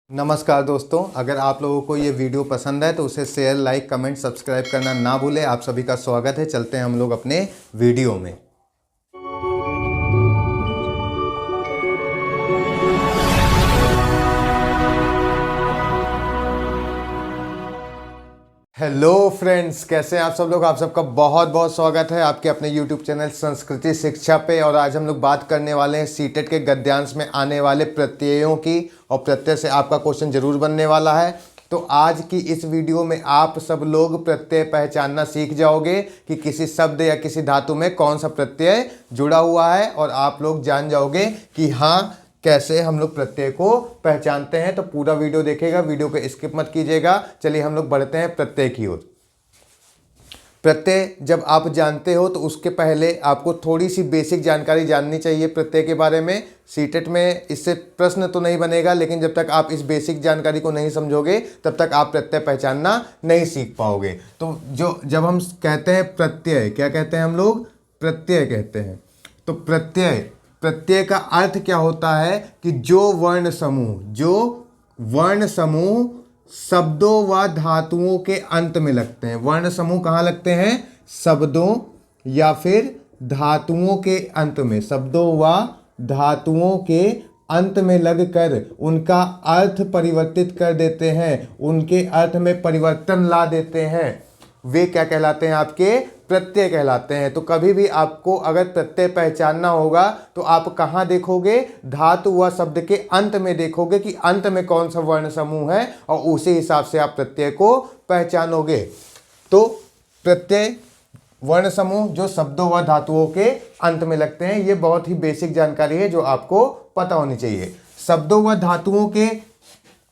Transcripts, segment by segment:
नमस्कार दोस्तों, अगर आप लोगों को ये वीडियो पसंद है तो उसे शेयर, लाइक, कमेंट, सब्सक्राइब करना ना भूलें। आप सभी का स्वागत है। चलते हैं हम लोग अपने वीडियो में। हेलो फ्रेंड्स, कैसे हैं आप सब लोग। आप सबका बहुत बहुत स्वागत है आपके अपने यूट्यूब चैनल संस्कृति शिक्षा पे। और आज हम लोग बात करने वाले हैं सीटेट के गद्यांश में आने वाले प्रत्ययों की, और प्रत्यय से आपका क्वेश्चन जरूर बनने वाला है। तो आज की इस वीडियो में आप सब लोग प्रत्यय पहचानना सीख जाओगे कि किसी शब्द या किसी धातु में कौन सा प्रत्यय जुड़ा हुआ है, और आप लोग जान जाओगे कि हाँ कैसे हम लोग प्रत्यय को पहचानते हैं। तो पूरा वीडियो देखिएगा, वीडियो को स्किप मत कीजिएगा। चलिए हम लोग बढ़ते हैं प्रत्यय की ओर। प्रत्यय जब आप जानते हो तो उसके पहले आपको थोड़ी सी बेसिक जानकारी जाननी चाहिए प्रत्यय के बारे में। सीटेट में इससे प्रश्न तो नहीं बनेगा, लेकिन जब तक आप इस बेसिक जानकारी को नहीं समझोगे तब तक आप प्रत्यय पहचानना नहीं सीख पाओगे। तो जब हम कहते हैं प्रत्यय, क्या कहते हैं हम लोग? प्रत्यय कहते हैं। तो प्रत्यय का अर्थ क्या होता है कि जो वर्ण समूह शब्दों व धातुओं के अंत में लगते हैं। वर्ण समूह कहाँ लगते हैं? शब्दों या फिर धातुओं के अंत में। शब्दों व धातुओं के अंत में लगकर उनका अर्थ परिवर्तित कर देते हैं, उनके अर्थ में परिवर्तन ला देते हैं, वे क्या कहलाते हैं? आपके प्रत्यय कहलाते हैं। तो कभी भी आपको अगर प्रत्यय पहचानना होगा तो आप कहाँ देखोगे? धातु व शब्द के अंत में देखोगे कि अंत में कौन सा वर्ण समूह है, और उसी हिसाब से आप प्रत्यय को पहचानोगे। तो प्रत्यय वर्ण समूह जो शब्दों व धातुओं के अंत में लगते हैं, ये बहुत ही बेसिक जानकारी है जो आपको पता होनी चाहिए। शब्दों व धातुओं के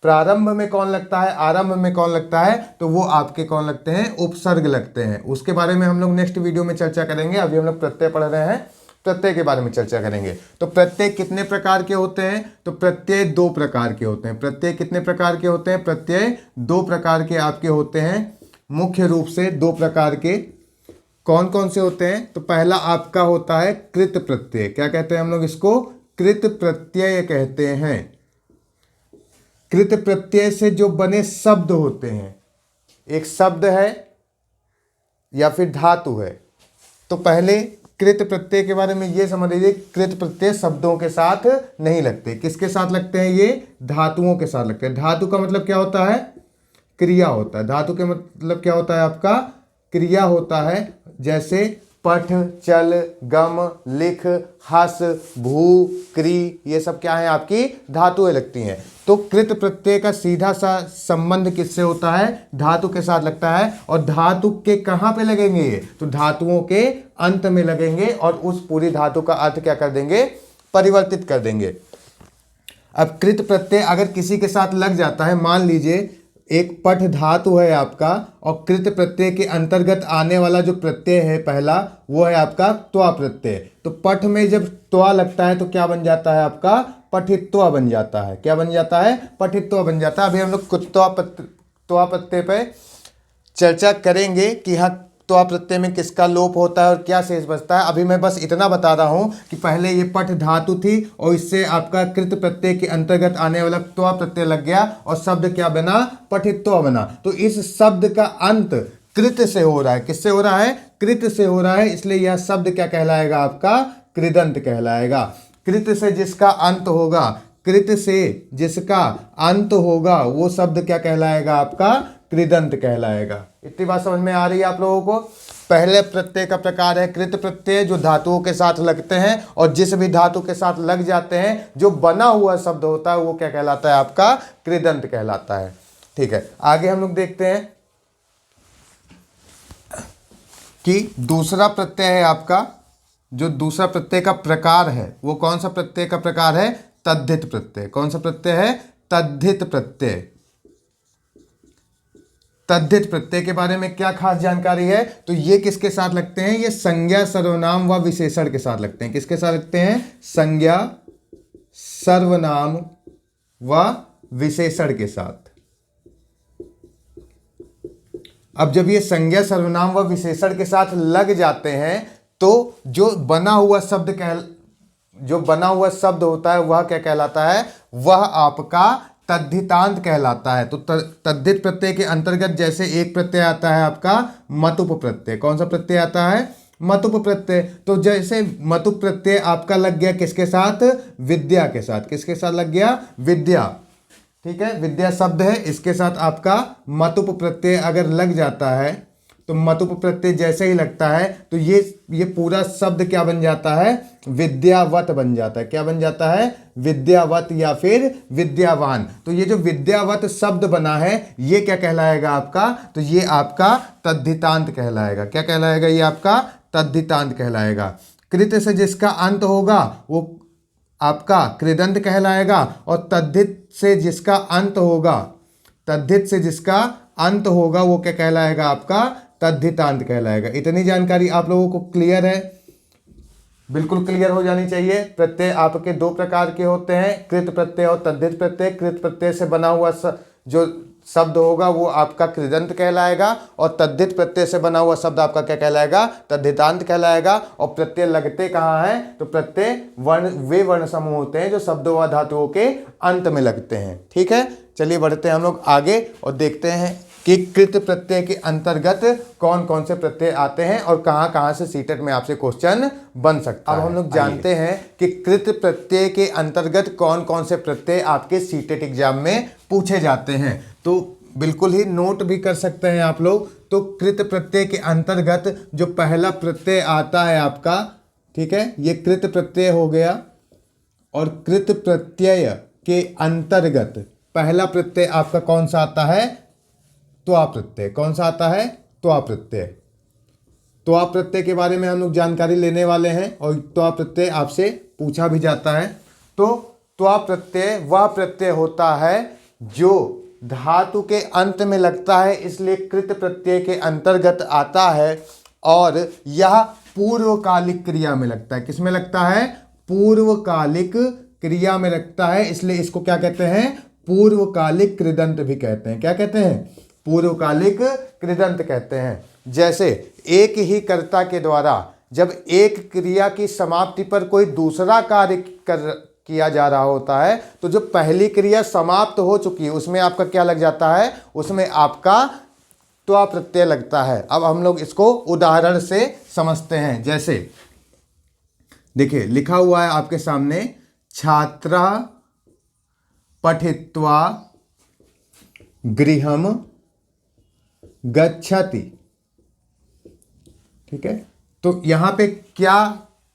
प्रारंभ में कौन लगता है, आरंभ में कौन लगता है? तो वो आपके कौन लगते हैं? उपसर्ग लगते हैं। उसके बारे में हम लोग नेक्स्ट वीडियो में चर्चा करेंगे। अभी हम लोग प्रत्यय पढ़ रहे हैं, प्रत्यय के बारे में चर्चा करेंगे। तो प्रत्यय कितने प्रकार के होते हैं? तो प्रत्यय दो प्रकार के होते हैं। प्रत्यय कितने प्रकार के होते हैं? प्रत्यय दो प्रकार के आपके होते हैं, मुख्य रूप से दो प्रकार के। कौन कौन से होते हैं? तो पहला आपका होता है कृत प्रत्यय। क्या कहते हैं हम लोग इसको? कृत प्रत्यय कहते हैं। कृत प्रत्यय से जो बने शब्द होते हैं, एक शब्द है या फिर धातु है। तो पहले कृत प्रत्यय के बारे में ये समझ लीजिए, कृत प्रत्यय शब्दों के साथ नहीं लगते। किसके साथ लगते हैं? ये धातुओं के साथ लगते हैं। धातु का मतलब क्या होता है? क्रिया होता है। धातु के मतलब क्या होता है? आपका क्रिया होता है। जैसे पठ, चल, गम, लिख, हस, भू, क्री, ये सब क्या है? आपकी धातुएं लगती हैं। तो कृत प्रत्यय का सीधा सा संबंध किससे होता है? धातु के साथ लगता है। और धातु के कहाँ पे लगेंगे ये? तो धातुओं के अंत में लगेंगे, और उस पूरी धातु का अर्थ क्या कर देंगे? परिवर्तित कर देंगे। अब कृत प्रत्यय अगर किसी के साथ लग जाता है, मान लीजिए एक पठ धातु है आपका, और कृत प्रत्यय के अंतर्गत आने वाला जो प्रत्यय है पहला, वो है आपका त्वा प्रत्यय। तो पठ में जब त्वा लगता है तो क्या बन जाता है? आपका पठित्वा बन जाता है। क्या बन जाता है? पठित्वा बन जाता है। अभी हम लोग त्वा प्रत्यय पे चर्चा करेंगे कि हाँ त्वा प्रत्यय में किसका लोप होता है और क्या शेष बचता है। अभी मैं बस इतना बता रहा हूं कि पहले ये पठ धातु थी, और इससे आपका कृत प्रत्यय के अंतर्गत आने वाला त्वा प्रत्यय लग गया, और शब्द क्या बना? पठित्वा बना। तो इस शब्द का अंत कृत से हो रहा है। किससे हो रहा है? कृत से हो रहा है, इसलिए यह शब्द क्या कहलाएगा? आपका कृदंत कहलाएगा। कृत से जिसका अंत होगा, कृत से जिसका अंत होगा, वो शब्द क्या कहलाएगा? आपका कृदंत कहलाएगा। इतनी बात समझ में आ रही है आप लोगों को? पहले प्रत्यय का प्रकार है कृत प्रत्यय, जो धातुओं के साथ लगते हैं, और जिस भी धातु के साथ लग जाते हैं जो बना हुआ शब्द होता है वो क्या कहलाता है? आपका कृदंत कहलाता है। ठीक है, आगे हम लोग देखते हैं कि दूसरा प्रत्यय है आपका, जो दूसरा प्रत्यय का प्रकार है वो कौन सा प्रत्यय का प्रकार है? तद्धित प्रत्यय। कौन सा प्रत्यय है? तद्धित प्रत्यय। तद्धित प्रत्यय के बारे में क्या खास जानकारी है? तो ये किसके साथ लगते हैं? ये संज्ञा, सर्वनाम व विशेषण के साथ लगते हैं। किसके साथ लगते हैं? संज्ञा, सर्वनाम व विशेषण के साथ। अब जब ये संज्ञा, सर्वनाम व विशेषण के साथ लग जाते हैं तो जो बना हुआ शब्द होता है वह क्या कहलाता है? वह आपका तद्धितांत कहलाता है। तो तद्धित प्रत्यय के अंतर्गत जैसे एक प्रत्यय आता है आपका मतुप प्रत्यय। कौन सा प्रत्यय आता है? मतुप प्रत्यय। तो जैसे मतुप प्रत्यय आपका लग गया किसके साथ? विद्या के साथ। किसके साथ लग गया? विद्या। ठीक है, विद्या शब्द है, इसके साथ आपका मतुप प्रत्यय अगर लग जाता है तो मतुप प्रत्यय जैसे ही लगता है तो ये पूरा शब्द क्या बन जाता है? विद्यावत बन जाता है। क्या बन जाता है? विद्यावत या फिर विद्यावान। तो ये जो विद्यावत शब्द बना है ये क्या कहलाएगा आपका? तो ये आपका तद्धितांत कहलाएगा। क्या कहलाएगा? ये आपका तद्धितांत कहलाएगा। कृत से जिसका अंत होगा वो आपका कृदंत कहलाएगा, और तद्धित से जिसका अंत होगा, तद्धित से जिसका अंत होगा वो क्या कहलाएगा? आपका तद्धितांत कहलाएगा। इतनी जानकारी आप लोगों को क्लियर है? बिल्कुल क्लियर हो जानी चाहिए। प्रत्यय आपके दो प्रकार के होते हैं, कृत प्रत्यय और तद्धित प्रत्यय। कृत प्रत्यय से बना हुआ जो शब्द होगा वो आपका कृदंत कहलाएगा, और तद्धित प्रत्यय से बना हुआ शब्द आपका क्या कहलाएगा? तद्धितांत कहलाएगा। और प्रत्यय लगते कहाँ हैं? तो प्रत्यय वे वर्ण समूह होते हैं जो शब्दों व धातुओं के अंत में लगते हैं। ठीक है, चलिए बढ़ते हैं हम लोग आगे और देखते हैं कि कृत प्रत्यय के अंतर्गत कौन कौन से प्रत्यय आते हैं और कहाँ कहाँ से सीटेट में आपसे क्वेश्चन बन सकता है। अब हम लोग जानते हैं कि कृत प्रत्यय के अंतर्गत कौन कौन से प्रत्यय आपके सीटेट एग्जाम में पूछे जाते हैं, तो बिल्कुल ही नोट भी कर सकते हैं आप लोग। तो कृत प्रत्यय के अंतर्गत जो पहला प्रत्यय आता है आपका, ठीक है, ये कृत प्रत्यय हो गया। और कृत प्रत्यय के अंतर्गत पहला प्रत्यय आपका कौन सा आता है? त्वा प्रत्यय। कौन सा आता है? त्वा प्रत्यय। त्वा प्रत्यय के बारे में हम लोग जानकारी लेने वाले हैं, और त्वा प्रत्यय आपसे पूछा भी जाता है। तो त्वा प्रत्यय वह प्रत्यय होता है जो धातु के अंत में लगता है, इसलिए कृत प्रत्यय के अंतर्गत आता है, और यह पूर्वकालिक क्रिया में लगता है। किस में लगता है? पूर्वकालिक क्रिया में लगता है, इसलिए इसको क्या कहते हैं? पूर्वकालिक कृदंत भी कहते हैं। क्या कहते हैं? पूर्वकालिक कृदंत कहते हैं। जैसे एक ही कर्ता के द्वारा जब एक क्रिया की समाप्ति पर कोई दूसरा कार्य किया जा रहा होता है, तो जो पहली क्रिया समाप्त हो चुकी है उसमें आपका क्या लग जाता है? उसमें आपका त्वा प्रत्यय लगता है। अब हम लोग इसको उदाहरण से समझते हैं। जैसे देखिए लिखा हुआ है आपके सामने, छात्रा पठित्वा गृहम गच्छति। ठीक है, तो यहां पे क्या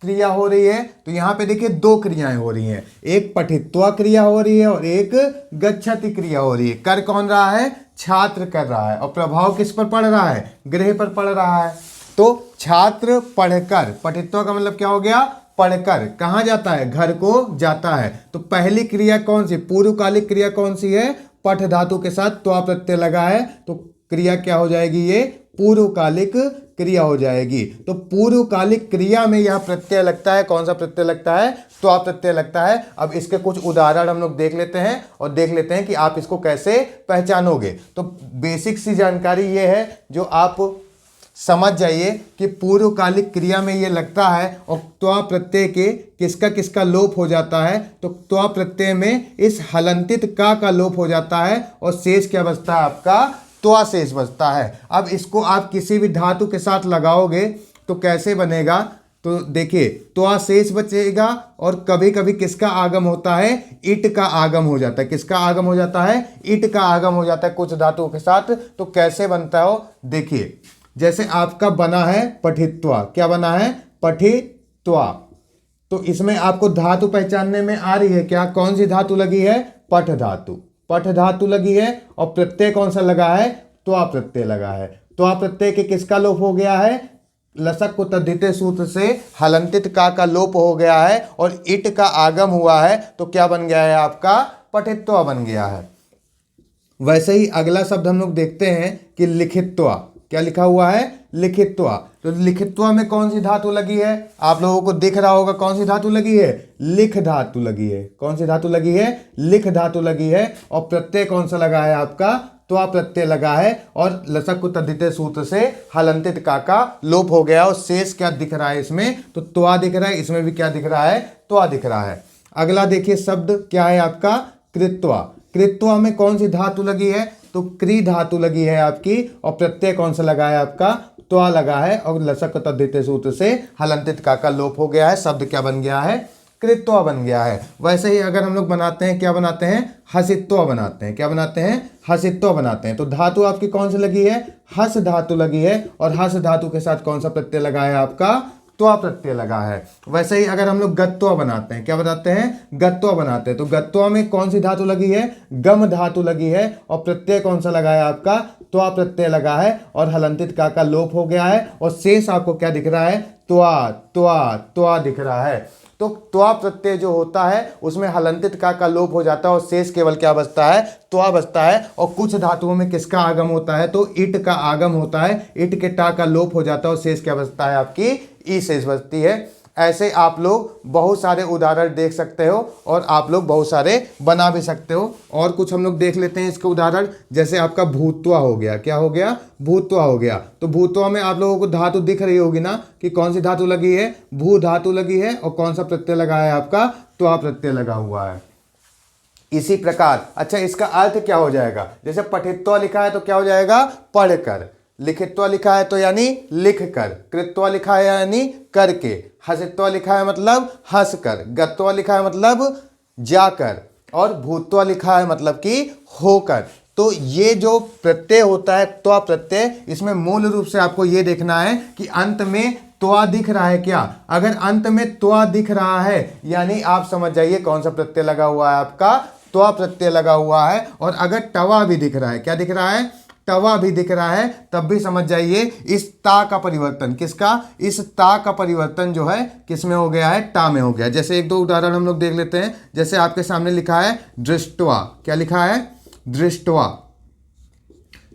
क्रिया हो रही है? तो यहां पे देखिए दो क्रियाएं हो रही हैं, एक पठित्वा क्रिया हो रही है और एक गच्छति क्रिया हो रही है। कर कौन रहा है? छात्र कर रहा है, और प्रभाव किस पर पड़ रहा है? गृह पर पड़ रहा है। तो छात्र पढ़कर, पठित्वा का मतलब क्या हो गया? पढ़कर कहाँ जाता है? घर को जाता है। तो पहली क्रिया कौन सी? पूर्वकालिक क्रिया कौन सी है? पठ धातु के साथ त्वा प्रत्यय लगा है, तो क्रिया क्या हो जाएगी? ये पूर्वकालिक क्रिया हो जाएगी। तो पूर्वकालिक क्रिया में यह प्रत्यय लगता है। कौन सा प्रत्यय लगता है? त्वा प्रत्यय लगता है। अब इसके कुछ उदाहरण हम लोग देख लेते हैं और देख लेते हैं कि आप इसको कैसे पहचानोगे। तो बेसिक सी जानकारी ये है जो आप समझ जाइए कि पूर्वकालिक क्रिया में ये लगता है, और त्वा प्रत्यय के किसका किसका लोप हो जाता है? तो त्वा प्रत्यय में इस हलंतित का लोप हो जाता है, और शेष क्या बचता है? आपका त्वा शेष बचता है। अब इसको आप किसी भी धातु के साथ लगाओगे तो कैसे बनेगा? तो देखिए त्वा शेष बचेगा, और कभी कभी किसका आगम होता है? इट का आगम हो जाता है। किसका आगम हो जाता है? इट का आगम हो जाता है कुछ धातुओं के साथ। तो कैसे बनता हो? देखिए जैसे आपका बना है पठित्वा। क्या बना है? पठित्वा। तो इसमें आपको धातु पहचानने में आ रही है क्या? कौन सी धातु लगी है? पठ धातु। पठ धातु लगी है, और प्रत्यय कौन सा लगा है? त्वा प्रत्यय लगा है। त्वा प्रत्यय के किसका लोप हो गया है? लसक को तद्धिते सूत्र से हलंतित का लोप हो गया है, और इट का आगम हुआ है, तो क्या बन गया है? आपका पठित्वा बन गया है। वैसे ही अगला शब्द हम लोग देखते हैं कि लिखित्वा। क्या लिखा हुआ है? लिखित्वा। तो लिखित्वा में कौन सी धातु लगी है? आप लोगों को दिख रहा होगा कौन सी धातु लगी है? लिख धातु लगी है। कौन सी धातु लगी है? लिख धातु लगी है। और प्रत्यय कौन सा लगा है? आपका त्वा प्रत्यय लगा है, और लसक तद्धिते सूत्र से हलंतित का लोप हो गया, और शेष क्या दिख रहा है इसमें? तो त्वा दिख रहा है। इसमें भी क्या दिख रहा है? त्वा दिख रहा है। अगला देखिए शब्द क्या है आपका? कृत्वा। कृत्वा में कौन सी धातु लगी है, तो क्री धातु लगी है आपकी, और प्रत्यय कौन सा लगा है आपका, त्वा लगा है, और लसक तद्धिते सूत्र से हलंतित का लोप हो गया है, शब्द क्या बन गया है, कृत्वा बन गया है। वैसे ही अगर हम लोग बनाते हैं, क्या बनाते हैं, हसित्वा बनाते हैं, क्या बनाते हैं, हसित्वा बनाते हैं। तो धातु आपकी कौन सी लगी है, हस धातु लगी है, और हस धातु के साथ कौन सा प्रत्यय लगा है आपका, त्वा प्रत्यय लगा है। वैसे ही अगर हम लोग गत्वा बनाते हैं, क्या बनाते हैं, गत्वा बनाते हैं, तो गत्वा में कौन सी धातु लगी है, गम धातु लगी है, और प्रत्यय कौन सा लगा है आपका, त्वा प्रत्यय लगा है, और हलंतित का लोप हो गया है, और शेष आपको क्या दिख रहा है, त्वा त्वा त्वा दिख रहा है। तो त्वा प्रत्यय जो होता है उसमें हलंतित का लोप हो जाता है, और शेष केवल क्या बचता है, त्वा बचता है। और कुछ धातुओं में किसका आगम होता है, तो इट का आगम होता है, इट के टा का लोप हो जाता है, और शेष क्या बचता है, आपकी ई शेष बचती है। ऐसे आप लोग बहुत सारे उदाहरण देख सकते हो, और आप लोग बहुत सारे बना भी सकते हो। और कुछ हम लोग देख लेते हैं इसके उदाहरण, जैसे आपका भूत्वा हो गया, क्या हो गया, भूत्वा हो गया। तो भूत्वा में आप लोगों को धातु दिख रही होगी ना, कि कौन सी धातु लगी है, भू धातु लगी है, और कौन सा प्रत्यय लगा है आपका, त्वा प्रत्यय लगा हुआ है। इसी प्रकार अच्छा इसका अर्थ क्या हो जाएगा, जैसे पठित्वा लिखा है तो क्या हो जाएगा, पढ़कर, लिखित्वा लिखा है तो यानी लिख कर, कृत्वा लिखा है यानी करके, हसित्वा लिखा है मतलब हंस कर, गत्वा लिखा है मतलब जाकर, और भूत्वा लिखा है मतलब कि होकर। तो ये जो प्रत्यय होता है त्वा प्रत्यय, इसमें मूल रूप से आपको ये देखना है कि अंत में त्वा दिख रहा है क्या। अगर अंत में त्वा दिख रहा है यानी आप समझ जाइए कौन सा प्रत्यय लगा हुआ है आपका, त्वा प्रत्यय लगा हुआ है। और अगर टवा भी दिख रहा है, क्या दिख रहा है, टवा भी दिख रहा है, तब भी समझ जाइए इस ता का परिवर्तन, किसका, इस ता का परिवर्तन जो है किस में हो गया है, टा में हो गया। जैसे एक दो उदाहरण हम लोग देख लेते हैं। जैसे आपके सामने लिखा है दृष्टवा, क्या लिखा है, दृष्टवा,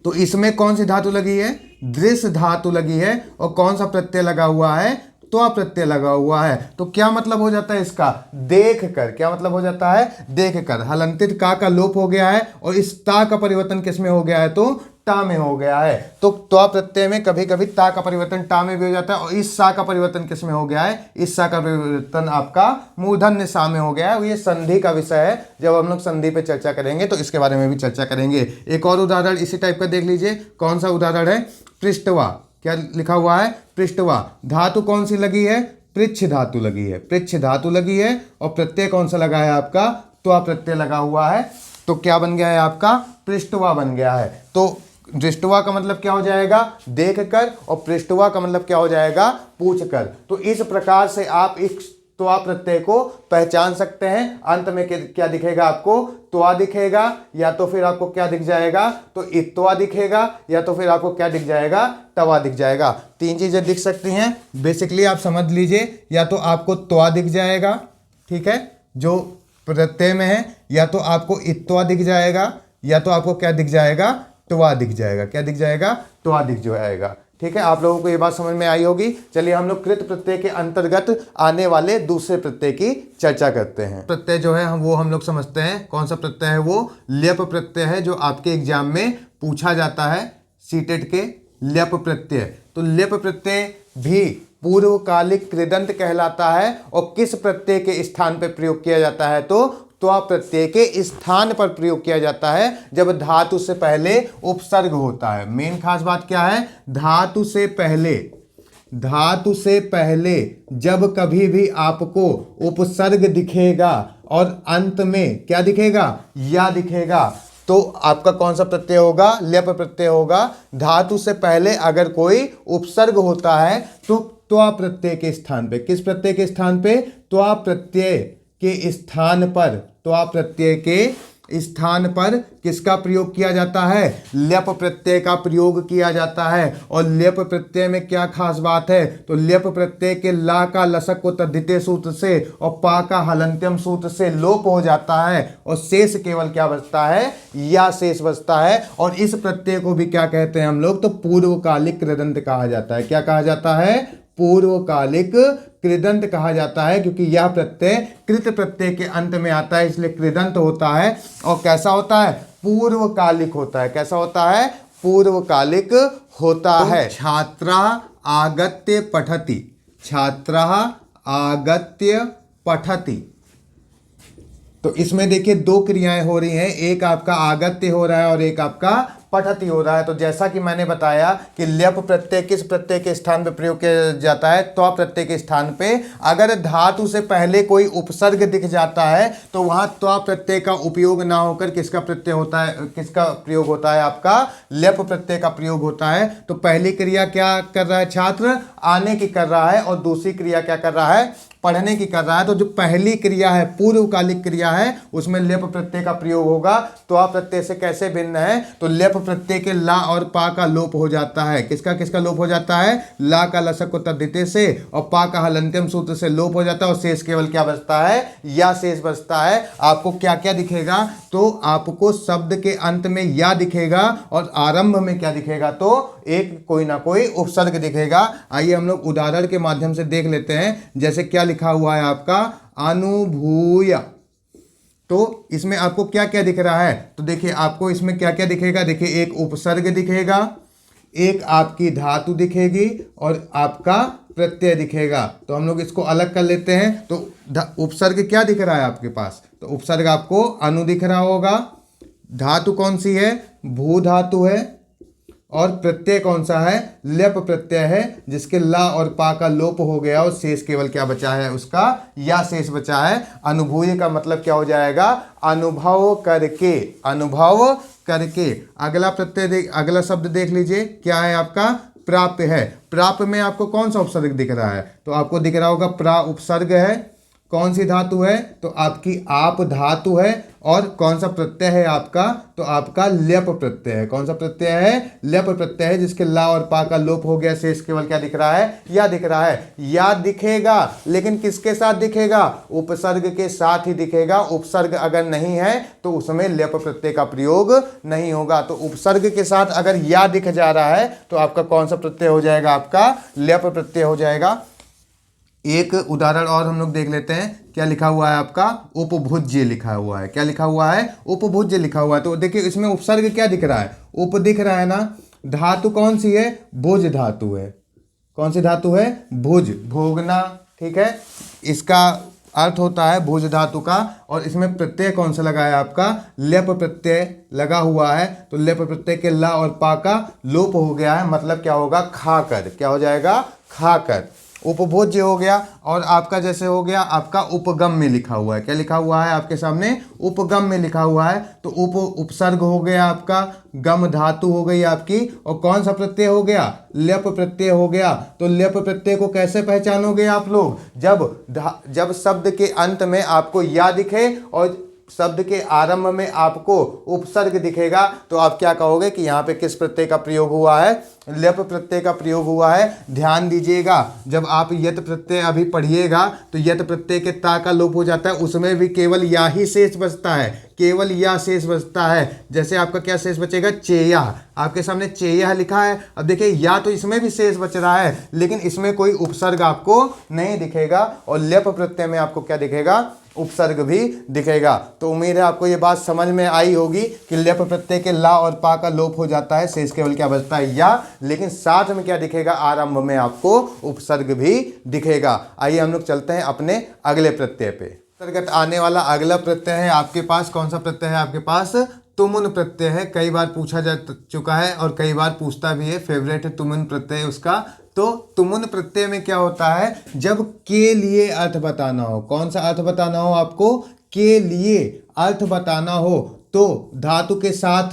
तो इसमें कौन सी धातु लगी है, दृश्य धातु लगी है, और कौन सा प्रत्यय लगा हुआ है, त्वा प्रत्यय लगा हुआ है। तो क्या मतलब हो जाता है इसका, देख कर, क्या मतलब हो जाता है, देख कर। हलंतित का लोप हो गया है, और इस ता का परिवर्तन किस में हो गया है, तो टा में हो गया है। तो त्वा प्रत्यय में कभी कभी ता का परिवर्तन टा में भी हो जाता है, और इस सा का परिवर्तन किस में हो गया है, इस सा का परिवर्तन आपका मूर्धन्य सा में हो गया है। ये संधि का विषय है, जब हम लोग संधि पे चर्चा करेंगे तो इसके बारे में भी चर्चा करेंगे। एक और उदाहरण इसी टाइप का देख लीजिए, कौन सा उदाहरण है, पृष्ठवा, क्या लिखा हुआ है, पृष्ठवा, धातु कौन सी लगी है, पृच्छ धातु लगी है, पृच्छ धातु लगी है, और प्रत्यय कौन सा लगा है आपका, त्वा प्रत्यय लगा हुआ है। तो क्या बन गया है आपका, पृष्ठवा बन गया है। तो दृष्टवा का मतलब क्या हो जाएगा, देख कर, और पृष्ठवा का मतलब क्या हो जाएगा, पूछ कर। तो इस प्रकार से आप इस त्वा प्रत्यय को पहचान सकते हैं। अंत में क्या दिखेगा आपको, त्वा दिखेगा, या तो फिर आपको क्या दिख जाएगा, तो इत्वा दिखेगा, या तो फिर आपको क्या दिख जाएगा, तवा दिख जाएगा। तीन चीजें दिख सकती हैं बेसिकली, आप समझ लीजिए। या तो आपको त्वा दिख जाएगा, ठीक है, जो प्रत्यय में है, या तो आपको इत्वा दिख जाएगा, या तो आपको क्या दिख जाएगा, त्वा दिख जाएगा, क्या दिख जाएगा, त्वा दिख जाएगा। ठीक है, आप लोगों को ये बात समझ में आई होगी। चलिए हम लोग कृत प्रत्यय के अंतर्गत आने वाले दूसरे प्रत्यय की चर्चा करते हैं। प्रत्यय जो है वो हम लोग समझते हैं, कौन सा प्रत्यय है, वो ल्यप प्रत्यय है, जो आपके एग्जाम में पूछा जाता है, सीटेट के ल्यप प्रत्यय। तो ल्यप प्रत्यय भी पूर्वकालिक कृदंत कहलाता है, और किस प्रत्यय के स्थान पर प्रयोग किया जाता है, तो त्वा प्रत्यय के स्थान पर प्रयोग किया जाता है, जब धातु से पहले उपसर्ग होता है। मेन खास बात क्या है, धातु से पहले जब कभी भी आपको उपसर्ग दिखेगा और अंत में क्या दिखेगा, या दिखेगा, तो आपका कौन सा प्रत्यय होगा, ल्यप प्रत्यय होगा। धातु से पहले अगर कोई उपसर्ग होता है तो त्वा प्रत्यय के स्थान पे, किस प्रत्यय के स्थान पे, त्वा प्रत्यय के स्थान पर, त्वा प्रत्यय के स्थान पर किसका प्रयोग किया जाता है, ल्यप प्रत्यय का प्रयोग किया जाता है। और ल्यप प्रत्यय में क्या खास बात है, तो ल्यप प्रत्यय के ला का लसक को तद्धिते सूत्र से और पा का हलंत्यम सूत्र से लोप हो जाता है, और शेष केवल क्या बचता है, या शेष बचता है। और इस प्रत्यय को भी क्या कहते हैं हम लोग, तो पूर्वकालिक कृदंत कहा जाता है। क्या कहा जाता है, पूर्वकालिक कृदंत कहा जाता है, क्योंकि यह प्रत्यय कृत प्रत्यय के अंत में आता है, इसलिए कृदंत होता है। और कैसा होता है, पूर्वकालिक होता है। कैसा होता है, पूर्वकालिक होता है। छात्रा आगत्य पठति, छात्रा आगत्य पठति, तो इसमें देखिए दो क्रियाएं हो रही हैं, एक आपका आगत्य हो रहा है और एक आपका पठति हो रहा है। तो जैसा कि मैंने बताया कि ल्यप प्रत्यय किस प्रत्यय के स्थान पे प्रयोग किया जाता है, त्व प्रत्यय के स्थान पे। अगर धातु से पहले कोई उपसर्ग दिख जाता है तो वहां त्व प्रत्यय का उपयोग ना होकर किसका प्रत्यय होता है, किसका प्रयोग होता है, आपका ल्यप प्रत्यय का प्रयोग होता है। तो पहली क्रिया क्या कर रहा है छात्र, आने की कर रहा है, और दूसरी क्रिया क्या कर रहा है, पढ़ने की कर रहा है। तो जो पहली क्रिया है पूर्वकालिक क्रिया है, उसमें लेप प्रत्यय का प्रयोग होगा। तो आप प्रत्यय से कैसे भिन्न है, तो लेप प्रत्यय के ला और पा का लोप हो जाता है। किसका किसका लोप हो जाता है, ला का लसक को तद्धिते से और पा का हलंत्यम सूत्र से लोप हो जाता है, और शेष केवल क्या बचता है, या शेष बचता है। आपको क्या क्या दिखेगा, तो आपको शब्द के अंत में या दिखेगा और आरंभ में क्या दिखेगा, तो एक कोई ना कोई उपसर्ग दिखेगा। आइए हम लोग उदाहरण के माध्यम से देख लेते हैं। जैसे क्या लिखा हुआ है आपका, अनुभूय। तो इसमें आपको क्या क्या दिख रहा है, तो देखिए आपको इसमें क्या क्या दिखेगा, देखिए एक उपसर्ग दिखेगा, एक आपकी धातु दिखेगी और आपका प्रत्यय दिखेगा। तो हम लोग इसको अलग कर लेते हैं। तो उपसर्ग क्या दिख रहा है आपके पास, तो उपसर्ग आपको अनु दिख रहा होगा, धातु कौन सी है, भू धातु है, और प्रत्यय कौन सा है, लेप प्रत्यय है, जिसके ला और पा का लोप हो गया और शेष केवल क्या बचा है, उसका या शेष बचा है। अनुभूय का मतलब क्या हो जाएगा, अनुभव करके, अनुभव करके। अगला प्रत्यय अगला शब्द देख लीजिए, क्या है आपका, प्राप्य है। प्राप्य में आपको कौन सा उपसर्ग दिख रहा है, तो आपको दिख रहा होगा प्रा उपसर्ग है। कौन सी धातु है, तो आपकी आप धातु है, और कौन सा प्रत्यय है आपका, तो आपका ल्यप प्रत्यय है। कौन सा प्रत्यय है, ल्यप प्रत्यय है, जिसके ला और पा का लोप हो गया, शेष केवल क्या दिख रहा है, या दिख रहा है। या दिखेगा, लेकिन किसके साथ दिखेगा, उपसर्ग के साथ ही दिखेगा। उपसर्ग अगर नहीं है तो उसमें ल्यप प्रत्यय का प्रयोग नहीं होगा। तो उपसर्ग के साथ अगर या दिख जा रहा है तो आपका कौन सा प्रत्यय हो जाएगा, आपका ल्यप प्रत्यय हो जाएगा। एक उदाहरण और हम लोग देख लेते हैं। क्या लिखा हुआ है आपका, उपभुज्य लिखा हुआ है। क्या लिखा हुआ है, उपभुज्य लिखा हुआ है। तो देखिए इसमें उपसर्ग क्या दिख रहा है, उप दिख रहा है ना, धातु कौन सी है, भुज धातु है। कौन सी धातु है, भुज, भोगना, ठीक है, इसका अर्थ होता है भुज धातु का। और इसमें प्रत्यय कौन सा लगा है आपका, लेप प्रत्यय लगा हुआ है। तो लेप प्रत्यय के ला और पा का लोप हो गया है, मतलब क्या होगा, खाकर। क्या हो जाएगा, खाकर। उपभोज्य हो गया। और आपका जैसे हो गया आपका उपगम में लिखा हुआ है। क्या लिखा हुआ है आपके सामने, उपगम में लिखा हुआ है। तो उपसर्ग हो गया आपका, गम धातु हो गई आपकी, और कौन सा प्रत्यय हो गया, ल्यप प्रत्यय हो गया। तो ल्यप प्रत्यय को कैसे पहचानोगे आप लोग, जब शब्द के अंत में आपको या दिखे और शब्द के आरंभ में आपको उपसर्ग दिखेगा, तो आप क्या कहोगे कि यहाँ पे किस प्रत्यय का प्रयोग हुआ है, ल्यप प्रत्यय का प्रयोग हुआ है। ध्यान दीजिएगा, जब आप यत प्रत्यय अभी पढ़िएगा तो यत प्रत्यय के ता का लोप हो जाता है, उसमें भी केवल या ही शेष बचता है, केवल या शेष बचता है। जैसे आपका क्या शेष बचेगा, चेया। आपके सामने चेया लिखा है। अब देखिए या तो इसमें भी शेष बच रहा है, लेकिन इसमें कोई उपसर्ग आपको नहीं दिखेगा, और ल्यप प्रत्यय में आपको क्या दिखेगा, उपसर्ग भी दिखेगा। तो उम्मीद है आपको ये बात समझ में आई होगी कि ल्यप प्रत्यय के ला और पा का लोप हो जाता है, शेष केवल क्या बचता है, या, लेकिन साथ में क्या दिखेगा, आरंभ में आपको उपसर्ग भी दिखेगा। आइए हम लोग चलते हैं अपने अगले प्रत्यय पे। अंतर्गत आने वाला अगला प्रत्यय है आपके पास, कौन सा प्रत्यय है आपके पास, तुमुन प्रत्यय है। कई बार पूछा जा चुका है और कई बार पूछता भी है, फेवरेट है तुमुन प्रत्यय उसका। तो तुमुन प्रत्यय में क्या होता है, जब के लिए अर्थ बताना हो, कौन सा अर्थ बताना हो आपको, के लिए अर्थ बताना हो, तो धातु के साथ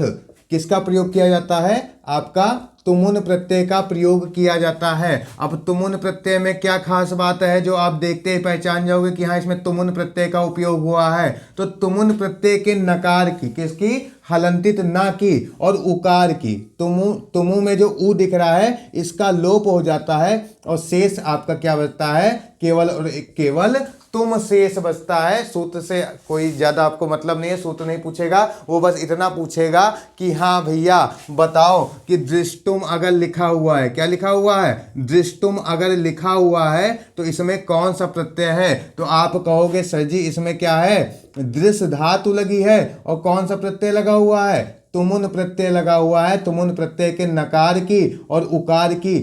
किसका प्रयोग किया जाता है, आपका तुमुन प्रत्यय का प्रयोग किया जाता है। अब तुमुन प्रत्यय में क्या खास बात है जो आप देखते ही पहचान जाओगे कि हाँ इसमें तुमुन प्रत्यय का उपयोग हुआ है। तो तुमुन प्रत्यय के नकार की, किसकी, हलंतित ना की और उकार की, तुमु में जो उ दिख रहा है इसका लोप हो जाता है, और शेष आपका क्या बचता है, केवल और केवल तुम शेष बचता है। सूत्र से कोई ज़्यादा आपको मतलब नहीं है, सूत्र नहीं पूछेगा, वो बस इतना पूछेगा कि हाँ भैया बताओ कि दृष्टुम अगर लिखा हुआ है, क्या लिखा हुआ है, दृष्टुम अगर लिखा हुआ है तो इसमें कौन सा प्रत्यय है। तो आप कहोगे सर जी इसमें क्या है, दृश्य धातु लगी है, और कौन सा प्रत्यय लगा हुआ है, तुमुन प्रत्यय लगा हुआ है। तुमुन प्रत्यय के नकार की और उकार की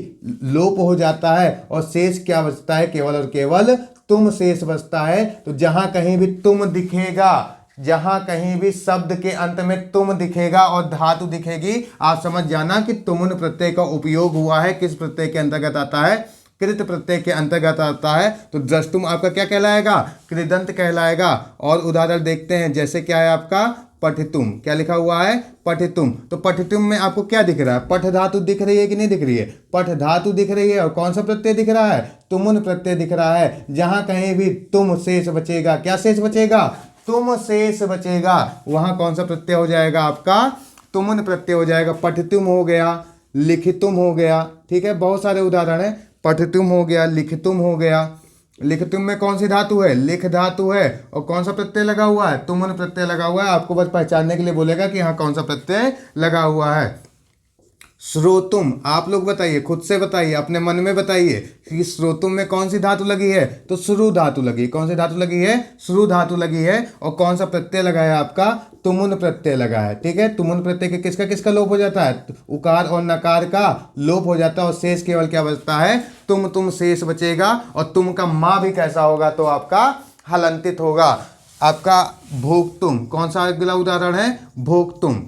लोप हो जाता है, और शेष क्या बचता है, केवल और केवल तुम शेष बचता है। तो जहां कहीं भी तुम दिखेगा, जहां कहीं भी शब्द के अंत में तुम दिखेगा और धातु दिखेगी, आप समझ जाना कि तुमुन प्रत्यय का उपयोग हुआ है। किस प्रत्यय के अंतर्गत आता है? कृत प्रत्यय के अंतर्गत आता है। तो द्रष्टुम आपका क्या कहलाएगा? कृदंत कहलाएगा। और उदाहरण देखते हैं, जैसे क्या है आपका पठितुम, क्या लिखा हुआ है? पठितुम। तो पठितुम में आपको क्या दिख रहा है? पठ धातु दिख रही है कि नहीं दिख रही है? पठ धातु दिख रही है। और कौन सा प्रत्यय दिख रहा है? तुमुन प्रत्यय दिख रहा है। जहां कहीं भी तुम शेष बचेगा, क्या शेष बचेगा? तुम शेष बचेगा। वहां कौन सा प्रत्यय हो जाएगा आपका? तुमुन प्रत्यय हो जाएगा। पठितुम हो गया, लिखितुम हो गया, ठीक है, बहुत सारे उदाहरण है। पठितुम हो गया, लिखितुम हो गया। लिखितुम में कौन सी धातु है? लिख धातु है। और कौन सा प्रत्यय लगा हुआ है? तुमुन प्रत्यय लगा हुआ है। आपको बस पहचानने के लिए बोलेगा कि हाँ कौन सा प्रत्यय लगा हुआ है। श्रोतुम, आप लोग बताइए, खुद से बताइए, अपने मन में बताइए कि श्रोतुम में कौन सी धातु लगी है? तो श्रु धातु लगी। कौन सी धातु लगी है? श्रु धातु लगी है। और कौन सा प्रत्यय लगा है आपका? तुमुन प्रत्यय लगा है, ठीक है। तुमुन प्रत्यय के किसका किसका लोप हो जाता है? उकार और नकार का लोप हो जाता है और शेष केवल क्या बचता है? तुम शेष बचेगा। और तुम का माँ भी कैसा होगा? तो आपका हलंतित होगा। आपका भोक्तुम, कौन सा अगला उदाहरण है? भोक्तुम,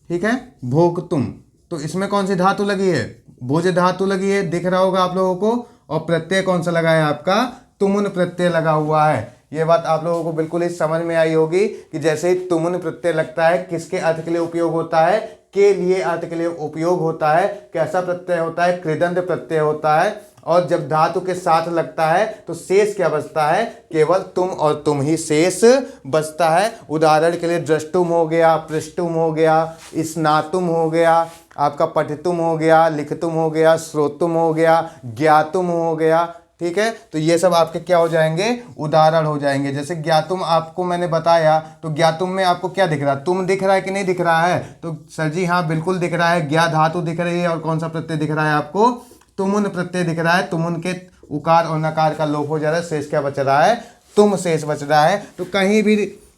ठीक है, भोक्तुम। तो इसमें कौन सी धातु लगी है? भुज धातु लगी है, दिख रहा होगा आप लोगों को। और प्रत्यय कौन सा लगा है आपका? तुमुन प्रत्यय लगा हुआ है। ये बात आप लोगों को बिल्कुल ही समझ में आई होगी कि जैसे ही तुमुन प्रत्यय लगता है, किसके अर्थ के लिए उपयोग होता है? के लिए अर्थ के लिए उपयोग होता है। कैसा प्रत्यय होता है? कृदंत प्रत्यय होता है। और जब धातु के साथ लगता है तो शेष क्या बचता है? केवल तुम और तुम ही शेष बचता है। उदाहरण के लिए द्रष्टुम हो गया, पृष्टुम हो गया, स्नातुम हो गया, आपका पठितुम हो गया, लिखतुम हो गया, श्रोतुम हो गया, ज्ञातुम हो गया, ठीक है। तो ये सब आपके क्या हो जाएंगे? उदाहरण हो जाएंगे। जैसे ज्ञातुम आपको मैंने बताया, तो ज्ञातुम में आपको क्या दिख रहा है? तुम दिख रहा है कि नहीं दिख रहा है? तो सर जी हाँ बिल्कुल दिख रहा है। ज्ञा धातु दिख रही है। और कौन सा प्रत्यय दिख रहा है आपको? तुमुन प्रत्यय दिख रहा है। तुमुन के उकार और नकार का लोप हो जा रहा है। शेष क्या बच रहा है? तुम शेष बच रहा है। तो कहीं भी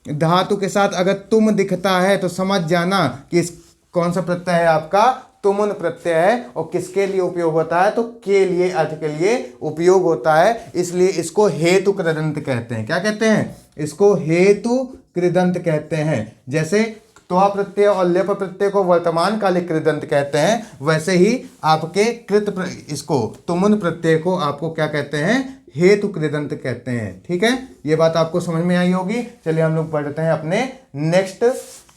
धातु के साथ अगर तुम दिखता है तो समझ जाना कि इस कौन सा प्रत्यय है आपका? तुमुन प्रत्यय है। और किसके लिए उपयोग होता है? तो के लिए, अर्थ के लिए उपयोग होता है। इसलिए इसको हेतु कृदंत कहते हैं। क्या कहते हैं? इसको हेतु कृदंत कहते हैं। जैसे त्वा प्रत्यय और लेप प्रत्यय को वर्तमान कालिक कृदंत कहते हैं, वैसे ही आपके इसको तुमुन प्रत्यय को आपको क्या कहते हैं? हेतु कृदंत कहते हैं, ठीक है। ये बात आपको समझ में आई होगी। चलिए हम लोग पढ़ते हैं अपने नेक्स्ट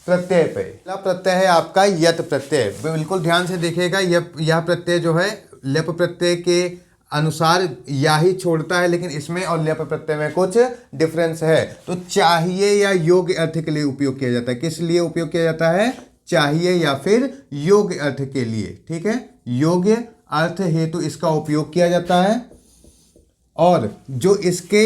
प्रत्यय पे। पहला प्रत्यय है आपका यत प्रत्यय। बिल्कुल ध्यान से देखिएगा। यह प्रत्यय जो है लेप प्रत्यय के अनुसार या ही छोड़ता है, लेकिन इसमें और लेप प्रत्यय में कुछ डिफरेंस है। तो चाहिए या योग्य अर्थ के लिए उपयोग किया जाता है। किस लिए उपयोग किया जाता है? चाहिए या फिर योग्य अर्थ के लिए, ठीक है। योग्य अर्थ हेतु इसका उपयोग किया जाता है। और जो इसके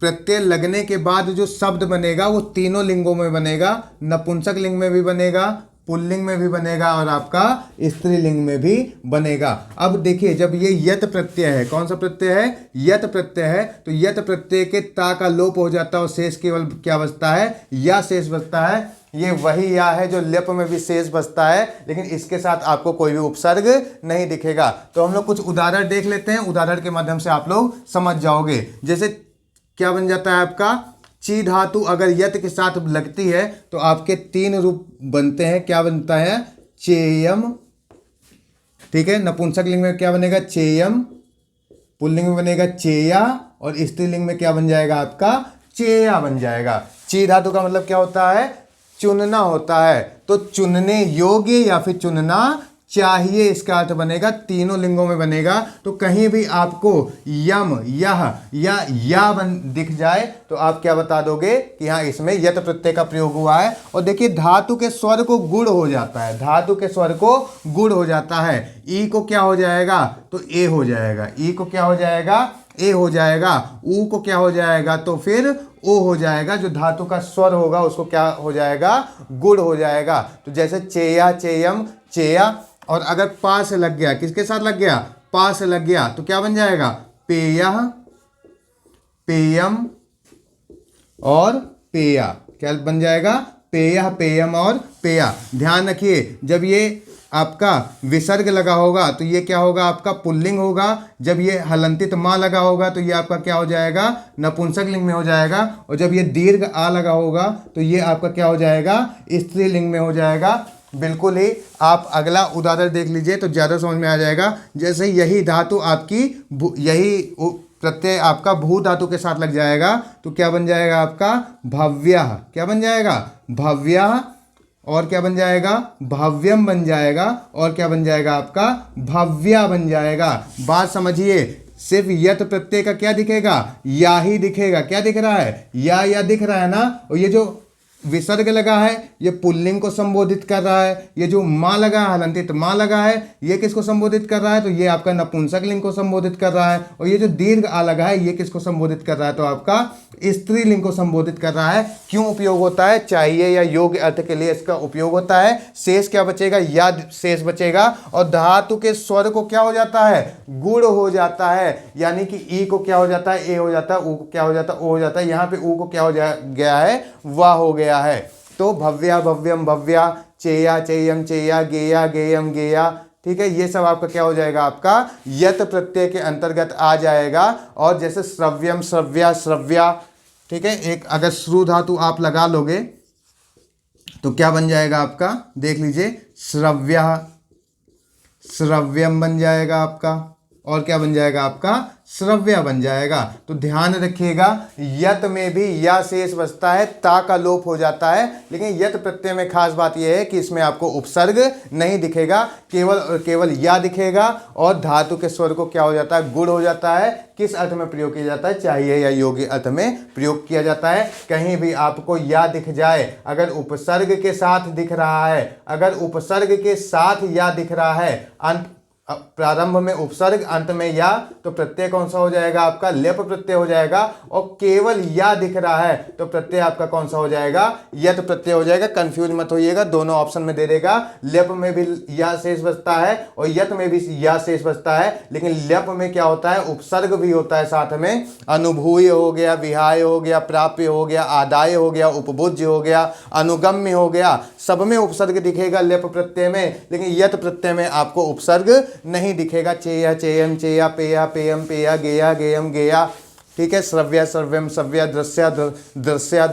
प्रत्यय लगने के बाद जो शब्द बनेगा वो तीनों लिंगों में बनेगा। नपुंसक लिंग में भी बनेगा, पुल्लिंग में भी बनेगा और आपका स्त्रीलिंग में भी बनेगा। अब देखिए, जब ये यत प्रत्यय है, कौन सा प्रत्यय है? यत प्रत्यय है। तो यत प्रत्यय के ता का लोप हो जाता है और शेष केवल क्या बचता है? या शेष बचता है। ये वही या है जो लेप में भी शेष बचता है, लेकिन इसके साथ आपको कोई भी उपसर्ग नहीं दिखेगा। तो हम लोग कुछ उदाहरण देख लेते हैं। उदाहरण के माध्यम से आप लोग समझ जाओगे। जैसे क्या बन जाता है आपका? ची धातु अगर यत के साथ लगती है तो आपके तीन रूप बनते हैं। क्या बनता है? चेयम, ठीक है। नपुंसक लिंग में क्या बनेगा? चेयम। पुल्लिंग में बनेगा चेया। और स्त्रीलिंग में क्या बन जाएगा आपका? चेया बन जाएगा। ची धातु का मतलब क्या होता है? चुनना होता है। तो चुनने योग्य या फिर चुनना चाहिए, इसका अर्थ बनेगा। तीनों लिंगों में बनेगा। तो कहीं भी आपको यम, यह या दिख जाए तो आप क्या बता दोगे कि हाँ इसमें यत प्रत्यय का प्रयोग हुआ है। और देखिए धातु के स्वर को गुण हो जाता है। धातु के स्वर को गुण हो जाता है। ई को क्या हो जाएगा? तो ए हो जाएगा। ई को क्या हो जाएगा? ए हो जाएगा। ऊ को क्या हो जाएगा? तो फिर ओ हो जाएगा। जो धातु का स्वर होगा उसको क्या हो जाएगा? गुण हो जाएगा। तो जैसे चेया, चेयम, चेया। और अगर पा से लग गया, किसके साथ लग गया? पा से लग गया तो क्या बन जाएगा? पेयः, पेयम और पेया। क्या बन जाएगा? पेयः, पेयम और पेया। ध्यान रखिए, जब ये आपका विसर्ग लगा होगा तो ये क्या होगा, आपका पुल्लिंग होगा। जब ये हलंतित माँ लगा होगा तो ये आपका क्या हो जाएगा, नपुंसक लिंग में हो जाएगा। और जब ये दीर्घ आ लगा होगा तो ये आपका क्या हो जाएगा, स्त्रीलिंग में हो जाएगा। बिल्कुल ही। आप अगला उदाहरण देख लीजिए तो ज़्यादा समझ में आ जाएगा। जैसे यही धातु आपकी यही प्रत्यय आपका भू धातु के साथ लग जाएगा तो क्या बन जाएगा आपका, भव्यः। क्या बन जाएगा, भव्यः। और क्या बन जाएगा, भव्यम बन जाएगा। और क्या बन जाएगा आपका, भव्या बन जाएगा। बात समझिए, सिर्फ यत प्रत्यय का क्या दिखेगा, या ही दिखेगा। क्या दिख रहा है, या दिख रहा है ना। और ये जो विसर्ग लगा है ये पुल्लिंग को संबोधित कर रहा है। ये जो माँ लगा है, हलंतित माँ लगा है, ये किसको संबोधित कर रहा है, तो ये आपका नपुंसक लिंग को संबोधित कर रहा है। और ये जो दीर्घ आ लगा है ये किसको संबोधित कर रहा है, तो आपका स्त्रीलिंग को संबोधित कर रहा है। क्यों उपयोग होता है, चाहिए या योग्य अर्थ के लिए इसका उपयोग होता है। शेष क्या बचेगा, या शेष बचेगा। और धातु के स्वर को क्या हो जाता है, गुण हो जाता है। यानी कि ई को क्या हो जाता है, ए हो जाता है। ऊ को क्या हो जाता है, ओ हो जाता है। यहाँ पे ऊ को क्या हो गया है, वाह हो गया है। तो भव्या भव्यम भव्या, चेया चेयम चेया, गेया गेयम गेया। ठीक है, ये सब आपका क्या हो जाएगा, आपका यत प्रत्यय के अंतर्गत आ जाएगा। और जैसे श्रव्यम श्रव्या श्रव्या, ठीक है, एक अगर श्रु धातु आप लगा लोगे तो क्या बन जाएगा आपका, देख लीजिए, श्रव्य श्रव्यम बन जाएगा आपका। और क्या बन जाएगा आपका, श्रव्य बन जाएगा। तो ध्यान रखिएगा, यत में भी या शेष बचता है, ता का लोप हो जाता है। लेकिन यत प्रत्यय में खास बात यह है कि इसमें आपको उपसर्ग नहीं दिखेगा, केवल या दिखेगा। और धातु के स्वर को क्या हो जाता है, गुण हो जाता है। किस अर्थ में प्रयोग किया जाता है, चाहिए या योग्य अर्थ में प्रयोग किया जाता है। कहीं भी आपको या दिख जाए, अगर उपसर्ग के साथ दिख रहा है, अगर उपसर्ग के साथ या दिख रहा है, अंत प्रारंभ में उपसर्ग अंत में या, तो प्रत्यय कौन सा हो जाएगा आपका, लेप प्रत्यय हो जाएगा। और केवल या दिख रहा है तो प्रत्यय आपका कौन सा हो जाएगा, यत प्रत्यय हो जाएगा। कंफ्यूज मत होइएगा, दोनों ऑप्शन में दे देगा। लेप में भी या शेष बचता है और यत में भी या शेष बचता है। लेकिन लेप में क्या होता है, उपसर्ग भी होता है साथ में। अनुभूय हो गया, विहाय हो गया, प्राप्य हो गया, आदाय हो गया, उपभोज्य हो गया, अनुगम्य हो गया, सब में उपसर्ग दिखेगा लेप प्रत्यय में। लेकिन यत प्रत्यय में आपको उपसर्ग नहीं दिखेगा। चेया चेयम चेया, पेया पेयम पेया, गेया गेयम गेया। ठीक है, श्रव्या श्रव्यम श्रव्या, दृश्या दृश्या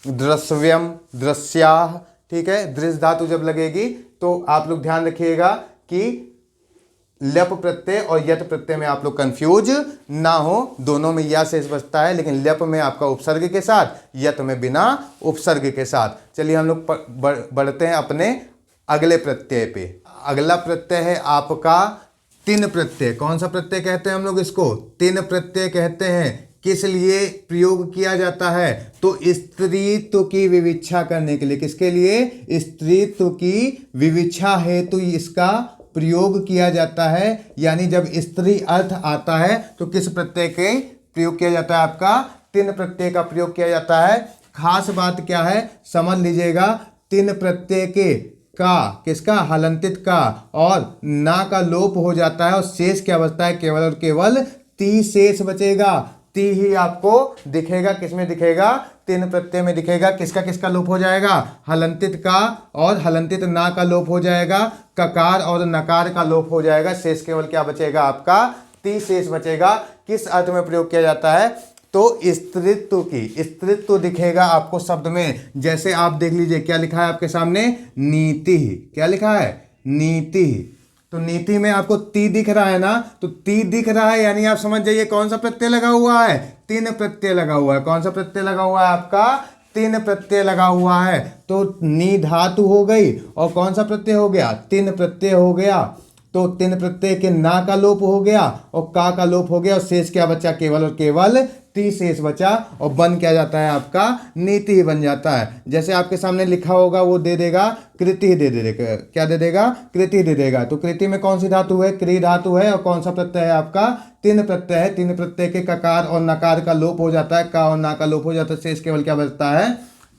द्रश्यम दृश्या। ठीक है, दृश्य धातु जब लगेगी तो आप लोग ध्यान रखिएगा कि लप प्रत्यय और यत प्रत्यय में आप लोग कंफ्यूज ना हो। दोनों में या शेष बचता है, लेकिन लप में आपका उपसर्ग के साथ, यत में बिना उपसर्ग के साथ। चलिए हम लोग बढ़ते हैं अपने अगले प्रत्यय पे। अगला प्रत्यय है आपका तिन प्रत्यय। कौन सा प्रत्यय कहते हैं हम लोग इसको, तिन प्रत्यय कहते हैं। किस लिए प्रयोग किया जाता है, तो स्त्रीत्व की विविच्छा करने के लिए। किसके लिए, स्त्रीत्व की विविच्छा हेतु इसका प्रयोग किया जाता है। यानी जब स्त्री अर्थ आता है तो किस प्रत्यय के प्रयोग किया जाता है, आपका तिन प्रत्यय का प्रयोग किया जाता है। खास बात क्या है, समझ लीजिएगा, तिन प्रत्यय के का, किसका, हलंतित का, और ना का लोप हो जाता है। और शेष क्या बचता है, केवल और केवल ती शेष बचेगा। ती ही आपको दिखेगा, किसमें दिखेगा, तिन प्रत्यय में दिखेगा। किसका किसका लोप हो जाएगा, हलंतित का और हलंतित ना का लोप हो जाएगा। ककार और नकार का लोप हो जाएगा। शेष केवल क्या बचेगा, आपका ती शेष बचेगा। किस अर्थ में प्रयोग किया जाता है, तो स्त्रीत्व की, स्त्रीत्व दिखेगा आपको शब्द में। जैसे आप देख लीजिए क्या लिखा है आपके सामने, नीति। क्या लिखा है, नीति। तो नीति में आपको ती दिख रहा है ना, तो ती दिख रहा है यानी आप समझ जाइए कौन सा प्रत्यय लगा हुआ है, तीन प्रत्यय लगा हुआ है। कौन सा प्रत्यय लगा हुआ है, आपका तीन प्रत्यय लगा हुआ है। तो नी धातु हो गई और कौन सा प्रत्यय हो गया, तीन प्रत्यय हो गया। तो तीन प्रत्यय के ना का लोप हो गया और का लोप हो गया और शेष क्या बचा, केवल और केवल ती शेष बचा। और बन क्या जाता है, आपका नीति ही बन जाता है। जैसे आपके सामने लिखा होगा वो दे देगा, कृति ही दे देगा। क्या दे देगा, कृति दे देगा। तो कृति में कौन सी धातु है, क्री धातु है। और कौन सा प्रत्यय है आपका, तीन प्रत्यय है। तीन प्रत्यय के ककार और नकार का लोप हो जाता है, का और ना का लोप हो जाता है। शेष केवल क्या बचता है,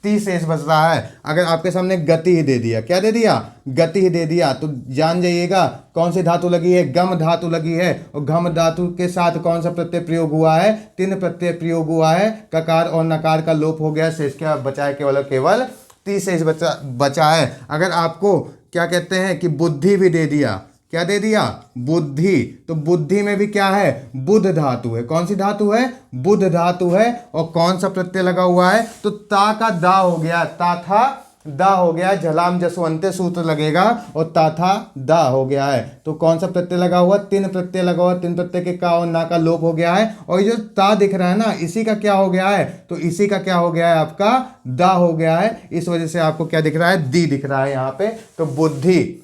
ती शेष बच रहा है। अगर आपके सामने गति ही दे दिया, क्या दे दिया, गति ही दे दिया, तो जान जाइएगा कौन सी धातु लगी है, गम धातु लगी है। और घम धातु के साथ कौन सा प्रत्यय प्रयोग हुआ है, तीन प्रत्यय प्रयोग हुआ है। ककार और नकार का लोप हो गया, शेष क्या बचा है, केवल और केवल ती शेष बचा है। अगर आपको क्या कहते हैं कि बुद्धि भी दे दिया। क्या दे दिया? बुद्धि। तो बुद्धि में भी क्या है? बुध धातु है। कौन सी धातु है? बुध धातु है। और कौन सा प्रत्यय लगा हुआ है? तो ता का दा हो गया, ता था दा हो गया, झलाम जसवंते सूत्र लगेगा और ता था दा हो गया है। तो कौन सा प्रत्यय लगा हुआ? तीन प्रत्यय लगा हुआ, तीन प्रत्यय के का और ना का लोप हो गया है। और ये जो ता दिख रहा है ना, इसी का क्या हो गया है? तो इसी का क्या हो गया है? आपका दा हो गया है। इस वजह से आपको क्या दिख रहा है? दी दिख रहा है यहाँ पे। तो बुद्धि,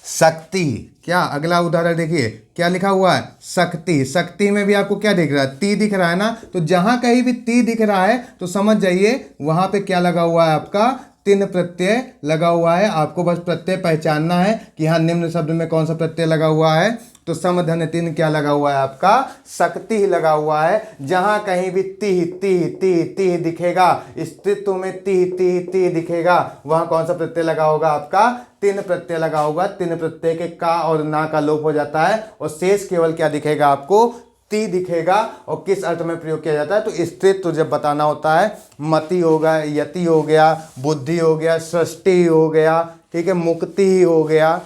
शक्ति। क्या अगला उदाहरण देखिए, क्या लिखा हुआ है? शक्ति। शक्ति में भी आपको क्या दिख रहा है? ती दिख रहा है ना। तो जहां कहीं भी ती दिख रहा है तो समझ जाइए वहां पे क्या लगा हुआ है? आपका तीन प्रत्यय लगा हुआ है। आपको बस प्रत्यय पहचानना है कि हाँ निम्न शब्द में कौन सा प्रत्यय लगा हुआ है। तो समधन तीन क्या लगा हुआ है? आपका शक्ति ही लगा हुआ है। जहां कहीं भी ती ती ती ती दिखेगा, स्त्रीत्व में ती ती ती दिखेगा, वहां कौन सा प्रत्यय लगा होगा? आपका तीन प्रत्यय लगा होगा। तीन प्रत्यय के का और ना का लोप हो जाता है और शेष केवल क्या दिखेगा? आपको ती दिखेगा। और किस अर्थ में प्रयोग किया जाता है? तो स्त्रीत्व जब बताना होता है, मति हो गया, यति हो गया, बुद्धि हो गया, सृष्टि हो गया, ठीक है, मुक्ति ही हो गया,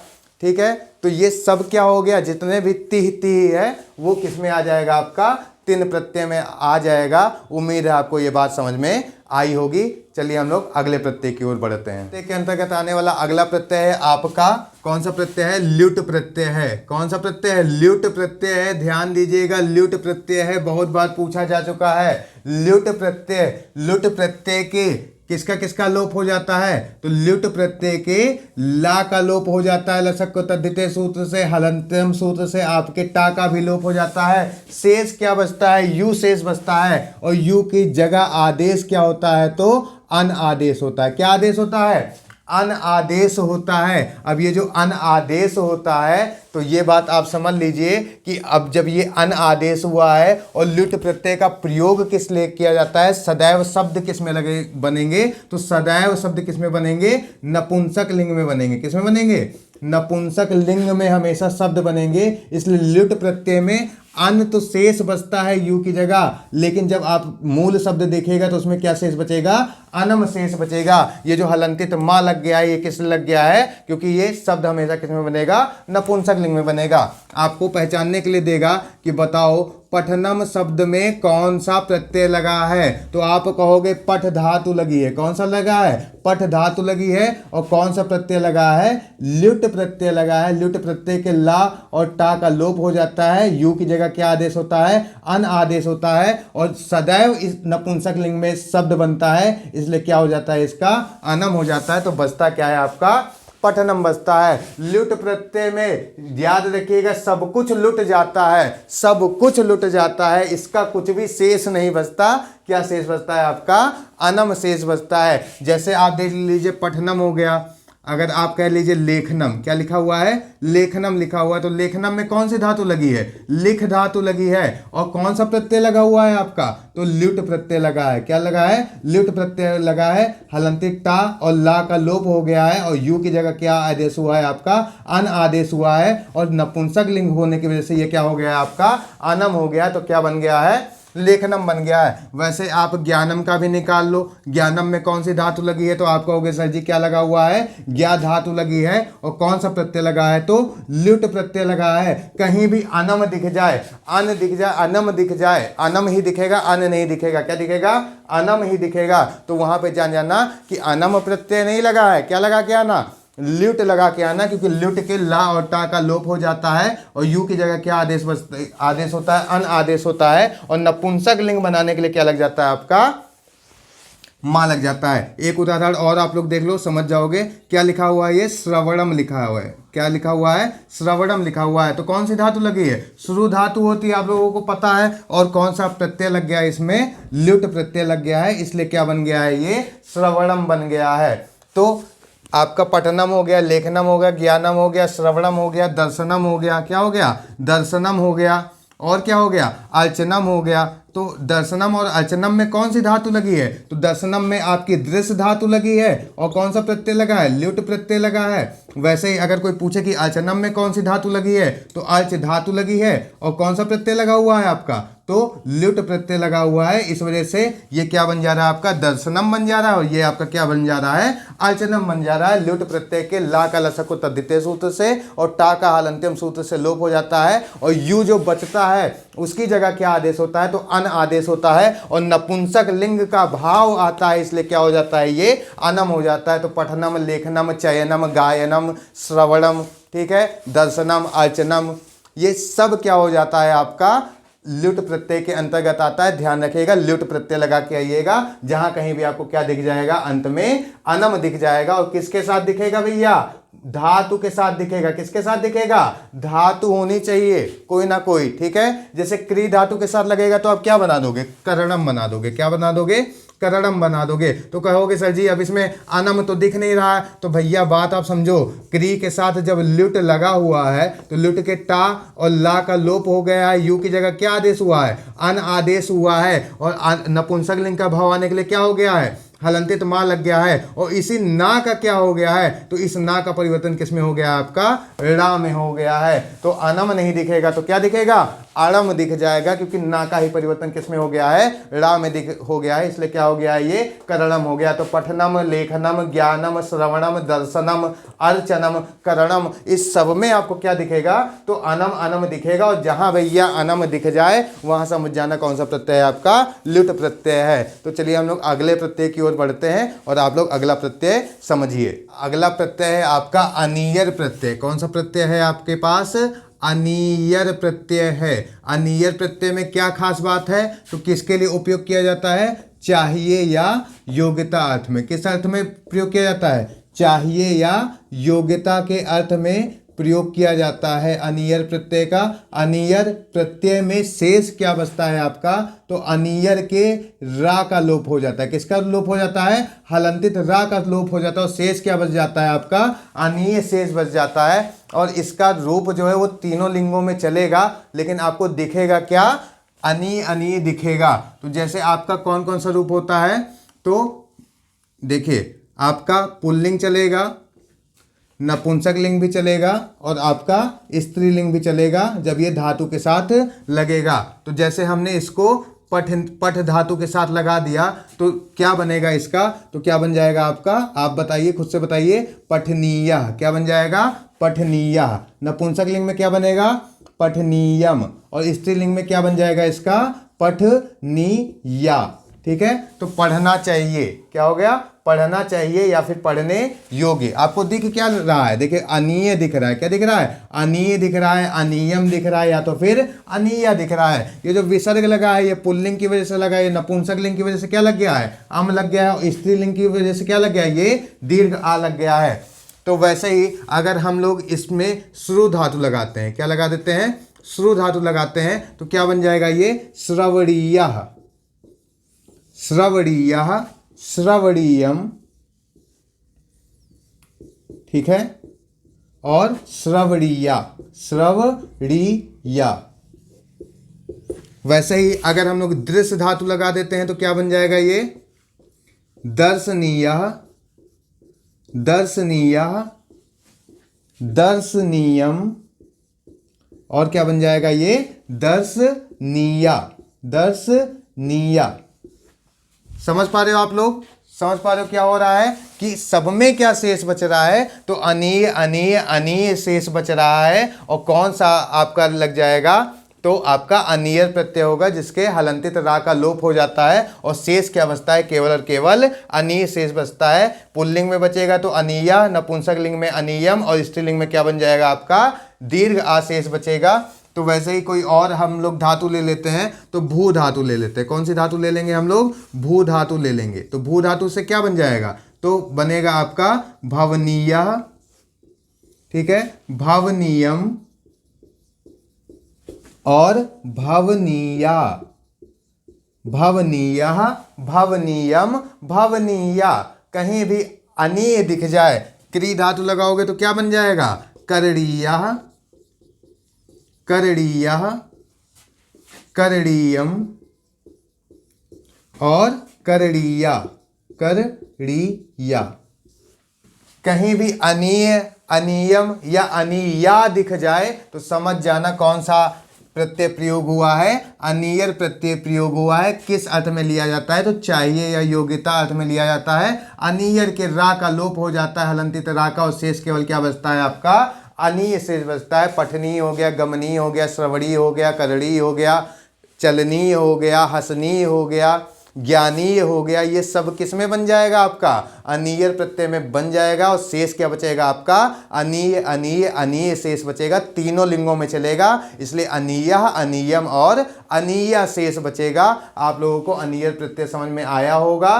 ठीक है। तो ये सब क्या हो गया? जितने भी ती है वो किस में आ जाएगा? आपका तीन प्रत्यय में आ जाएगा। उम्मीद है आपको ये बात समझ में आई होगी। चलिए हम लोग अगले प्रत्यय की ओर बढ़ते हैं। प्रत्यय के अंतर्गत आने वाला अगला प्रत्यय है आपका, कौन सा प्रत्यय है? ल्युट प्रत्यय है। कौन सा प्रत्यय है? ल्युट प्रत्यय है। ध्यान दीजिएगा, ल्युट प्रत्यय है, बहुत बार पूछा जा चुका है। ल्युट प्रत्यय, लुट प्रत्यय के किसका किसका लोप हो जाता है? तो ल्युट प्रत्यय के ला का लोप हो जाता है लसक को तद्धिते सूत्र से, हलंत्यम सूत्र से आपके टा का भी लोप हो जाता है। शेष क्या बचता है? यू शेष बचता है। और यू की जगह आदेश क्या होता है? तो अन आदेश होता है। क्या आदेश होता है? अन आदेश होता है। अब ये जो अन आदेश होता है तो ये बात आप समझ लीजिए कि अब जब ये अन आदेश हुआ है और ल्युट प्रत्यय का प्रयोग किस लिए किया जाता है? सदैव शब्द किस में लगे बनेंगे? तो सदैव शब्द किस में बनेंगे? नपुंसक लिंग में बनेंगे। किस में बनेंगे? नपुंसक लिंग में हमेशा शब्द बनेंगे। इसलिए ल्युट प्रत्यय में अन तो शेष बचता है यू की जगह, लेकिन जब आप मूल शब्द देखिएगा तो उसमें क्या शेष बचेगा? अनम शेष बचेगा। ये जो हलंतित मां लग गया है, ये किस लग गया है? क्योंकि ये शब्द हमेशा किस में बनेगा? नपुंसक लिंग में बनेगा। आपको पहचानने के लिए देगा कि बताओ पठनम शब्द में कौन सा प्रत्यय लगा है? तो आप कहोगे पठ धातु लगी है। कौन सा लगा है? पठ धातु लगी है। और कौन सा प्रत्यय लगा है? ल्युट प्रत्यय लगा है। ल्युट प्रत्यय के ला और टा का लोप हो जाता है। यू की जगह क्या आदेश होता है? अन आदेश होता है। और सदैव इस नपुंसक लिंग में शब्द बनता है, इसलिए क्या हो जाता है? इसका अनम हो जाता है। तो बचता क्या है? आपका पठनम बचता है। ल्युट प्रत्यय में याद रखिएगा सब कुछ लुट जाता है, सब कुछ लुट जाता है, इसका कुछ भी शेष नहीं बचता। क्या शेष बचता है? आपका अनम शेष बचता है। जैसे आप देख लीजिए पठनम हो गया, अगर आप कह लीजिए लेखनम, क्या लिखा हुआ है? लेखनम लिखा हुआ है। तो लेखनम में कौन सी धातु लगी है? लिख धातु लगी है। और कौन सा प्रत्यय लगा हुआ है आपका? तो ल्युट प्रत्यय लगा है। क्या लगा है? ल्युट प्रत्यय लगा है। हलंतिक टा और ला का लोप हो गया है और यू की जगह क्या आदेश हुआ है? आपका अन आदेश हुआ है। और नपुंसक लिंग होने की वजह से ये क्या हो गया है? आपका अनम हो गया। तो क्या बन गया है? लेखनम बन गया है। वैसे आप ज्ञानम का भी निकाल लो। ज्ञानम में कौन सी धातु लगी है? तो आप कहोगे सर जी क्या लगा हुआ है? ज्ञा धातु लगी है। और कौन सा प्रत्यय लगा है? तो ल्युट प्रत्यय लगा है। कहीं भी अनम दिख जाए, अन दिख जाए, अनम दिख जाए, अनम ही दिखेगा, अन नहीं दिखेगा। क्या दिखेगा? अनम ही दिखेगा। तो वहां पे जान जाना कि अनम प्रत्यय नहीं लगा है। क्या लगा के आना? ल्युट लगा के आना, क्योंकि ल्युट के ला और टा का लोप हो जाता है और यू की जगह क्या आदेश आदेश होता है? अन आदेश होता है। और नपुंसक लिंग बनाने के लिए क्या लग जाता है? आपका मां लग जाता है। एक उदाहरण और आप लोग देख लो, समझ जाओगे। क्या लिखा हुआ है? ये श्रवणम लिखा हुआ है। क्या लिखा हुआ है? श्रवणम लिखा हुआ है। तो कौन सी धातु लगी है? शुरू धातु होती है, आप लोगों को पता है। और कौन सा प्रत्यय लग गया है इसमें? ल्युट प्रत्यय लग गया है, इसलिए क्या बन गया है? ये श्रवणम बन गया है। तो आपका पठनम हो गया, लेखनम हो गया, ज्ञानम हो गया, श्रवणम हो गया, दर्शनम हो गया। क्या हो गया? दर्शनम हो गया। और क्या हो गया? अर्चनम हो गया। तो दर्शनम और अर्चनम में कौन सी धातु लगी है? तो दर्शनम में आपकी दृश्य धातु लगी है और कौन सा प्रत्यय लगा है? ल्युट प्रत्यय लगा है। वैसे ही अगर कोई पूछे कि अर्चनम में कौन सी धातु लगी है, तो अर्च धातु लगी है और कौन सा प्रत्यय लगा हुआ है आपका? तो ल्युट प्रत्यय लगा हुआ है। इस वजह से ये क्या बन जा रहा है आपका? दर्शनम बन जा रहा है और ये आपका क्या बन जा रहा है? अर्चनम बन जा रहा है। ल्युट प्रत्यय के ला का लसक तद्धिते सूत्र से और टा का हलंत्यम सूत्र से लोप हो जाता है और यू जो बचता है उसकी जगह क्या आदेश होता है? तो अन आदेश होता है और नपुंसक लिंग का भाव आता है, इसलिए क्या हो जाता है? ये अनम हो जाता है। तो पठनम, लेखनम, चयनम, गायनम, श्रवणम, ठीक है, दर्शनम, अर्चनम, ये सब क्या हो जाता है आपका? ल्युट प्रत्यय के अंतर्गत आता है। ध्यान रखिएगा, ल्युट प्रत्यय लगा के आइएगा। जहां कहीं भी आपको क्या दिख जाएगा? अंत में अनम दिख जाएगा। और किसके साथ दिखेगा भैया? धातु के साथ दिखेगा। किसके साथ दिखेगा? धातु होनी चाहिए कोई ना कोई, ठीक है। जैसे क्री धातु के साथ लगेगा तो आप क्या बना दोगे? करणम बना दोगे। क्या बना दोगे? करणम बना दोगे। तो कहोगे सर जी अब इसमें अनम तो दिख नहीं रहा है। तो भैया बात आप समझो, क्री के साथ जब ल्युट लगा हुआ है तो ल्युट के टा और ला का लोप हो गया है। यू की जगह क्या आदेश हुआ है? अन आदेश हुआ है और नपुंसक लिंग का भाव आने के लिए क्या हो गया है? हलंतित मां लग गया है। और इसी ना का क्या हो गया है? तो इस ना का परिवर्तन किस में हो गया? आपका ड़ा में हो गया है। तो अनम नहीं दिखेगा तो क्या दिखेगा? अड़म दिख जाएगा, क्योंकि ना का ही परिवर्तन किस में हो गया है? ड़ा में हो गया है। इसलिए क्या हो गया है? ये करणम हो गया। तो पठनम, लेखनम, ज्ञानम, श्रवणम, दर्शनम, अर्चनम, करणम, इस सब में आपको क्या दिखेगा? तो अनम अनम दिखेगा। और जहां भैया अनम दिख जाए वहां समझ जाना कौन सा प्रत्यय है? आपका ल्युट प्रत्यय है। तो चलिए हम लोग अगले प्रत्यय की ओर बढ़ते हैं और आप लोग अगला प्रत्यय समझिए। अगला प्रत्यय है आपका अनीयर प्रत्यय। कौन सा प्रत्यय है आपके पास? अनीयर प्रत्यय है। अनीयर प्रत्यय में क्या खास बात है? तो किसके लिए उपयोग किया जाता है? चाहिए या योग्यता अर्थ में। किस अर्थ में प्रयोग किया जाता है? चाहिए या योग्यता के अर्थ में प्रयोग किया जाता है अनीयर प्रत्यय का। अनीयर प्रत्यय में शेष क्या बचता है आपका? तो अनीयर के रा का लोप हो जाता है। किसका लोप हो जाता है? हलंतित रा का लोप हो जाता है और शेष क्या बच जाता है आपका? अनीय शेष बच जाता है। और इसका रूप जो है वो तीनों लिंगों में चलेगा, लेकिन आपको दिखेगा क्या? अनीय अनीय दिखेगा। तो जैसे आपका कौन कौन सा रूप होता है? तो देखिए, आपका पुल्लिंग चलेगा, नपुंसक लिंग भी चलेगा और आपका स्त्रीलिंग भी चलेगा जब ये धातु के साथ लगेगा। तो जैसे हमने इसको पठ धातु के साथ लगा दिया तो क्या बनेगा इसका? तो क्या बन जाएगा आपका? आप बताइए, खुद से बताइए। पठनीय। क्या बन जाएगा? पठनीय। नपुंसक लिंग में क्या बनेगा? पठनीयम। और स्त्रीलिंग में क्या बन जाएगा इसका? पठनीया। ठीक है, तो पढ़ना चाहिए। क्या हो गया? पढ़ना चाहिए या फिर पढ़ने योग्य। आपको दिख क्या रहा है? देखिए, अनीय दिख रहा है। क्या दिख रहा है? अनीय दिख रहा है, अनियम दिख रहा है या तो फिर अनीय दिख रहा है। ये जो विसर्ग लगा है ये पुल्लिंग की वजह से लगा है, नपुंसक लिंग की वजह से क्या लग गया है? अम लग गया है। और स्त्रीलिंग की वजह से क्या लग गया है? ये दीर्घ आ लग गया है। तो वैसे ही अगर हम लोग इसमें श्रु धातु लगाते हैं, क्या लगा देते हैं? श्रु धातु लगाते हैं तो क्या बन जाएगा? ये श्रवणीय। श्रवणीय, श्रवणीयम, ठीक है, और श्रवणीया, श्रवणीया। वैसे ही अगर हम लोग दृश्य धातु लगा देते हैं तो क्या बन जाएगा? ये दर्शनीय, दर्शनीय, दर्शनीयम, और क्या बन जाएगा? ये दर्शनीया, दर्शनीया। समझ पा रहे हो आप लोग? समझ पा रहे हो क्या हो रहा है कि सब में क्या शेष बच रहा है? तो अनीय अनीय अनीय शेष बच रहा है। और कौन सा आपका लग जाएगा? तो आपका अनीयर प्रत्यय होगा जिसके हलंतित रा का लोप हो जाता है और शेष क्या बचता है? केवल और केवल अनीय शेष बचता है। पुल्लिंग में बचेगा तो अनीया, नपुंसक लिंग में अनीयम और स्त्रीलिंग में क्या बन जाएगा? आपका दीर्घ आशेष बचेगा। तो वैसे ही कोई और हम लोग धातु ले लेते हैं तो भू धातु ले लेते हैं। कौन सी धातु ले लेंगे हम लोग? भू धातु ले लेंगे। तो भू धातु से क्या बन जाएगा? तो बनेगा आपका भवनीय, ठीक है, भवनीयम और भवनीया, भवनीय, भवनीयम, भवनीया। कहीं भी अनीय दिख जाए, क्री धातु लगाओगे तो क्या बन जाएगा? करणीय, करणीय, करणीयम, और करड़िया, करड़िया। कहीं भी अनीय, अनियम या अनीया दिख जाए तो समझ जाना कौन सा प्रत्यय प्रयोग हुआ है, अनियर प्रत्यय प्रयोग हुआ है। किस अर्थ में लिया जाता है, तो चाहिए या योग्यता अर्थ में लिया जाता है। अनियर के रा का लोप हो जाता है, हलंतित रा का, और शेष केवल क्या बचता है आपका, अनीय शेष बचता है। पठनीय हो गया, गमनीय हो गया, श्रवणीय हो गया, करड़ी हो गया, चलनीय हो गया, हसनीय हो गया, ज्ञानीय हो गया। ये सब किस में बन जाएगा आपका, अनीयर प्रत्यय में बन जाएगा। और शेष क्या बचेगा आपका, अनीय, अनीय, अनीय शेष बचेगा, तीनों लिंगों में चलेगा, इसलिए अनीय, अनियम और अनीय शेष बचेगा। आप लोगों को अनीयर प्रत्यय समझ में आया होगा।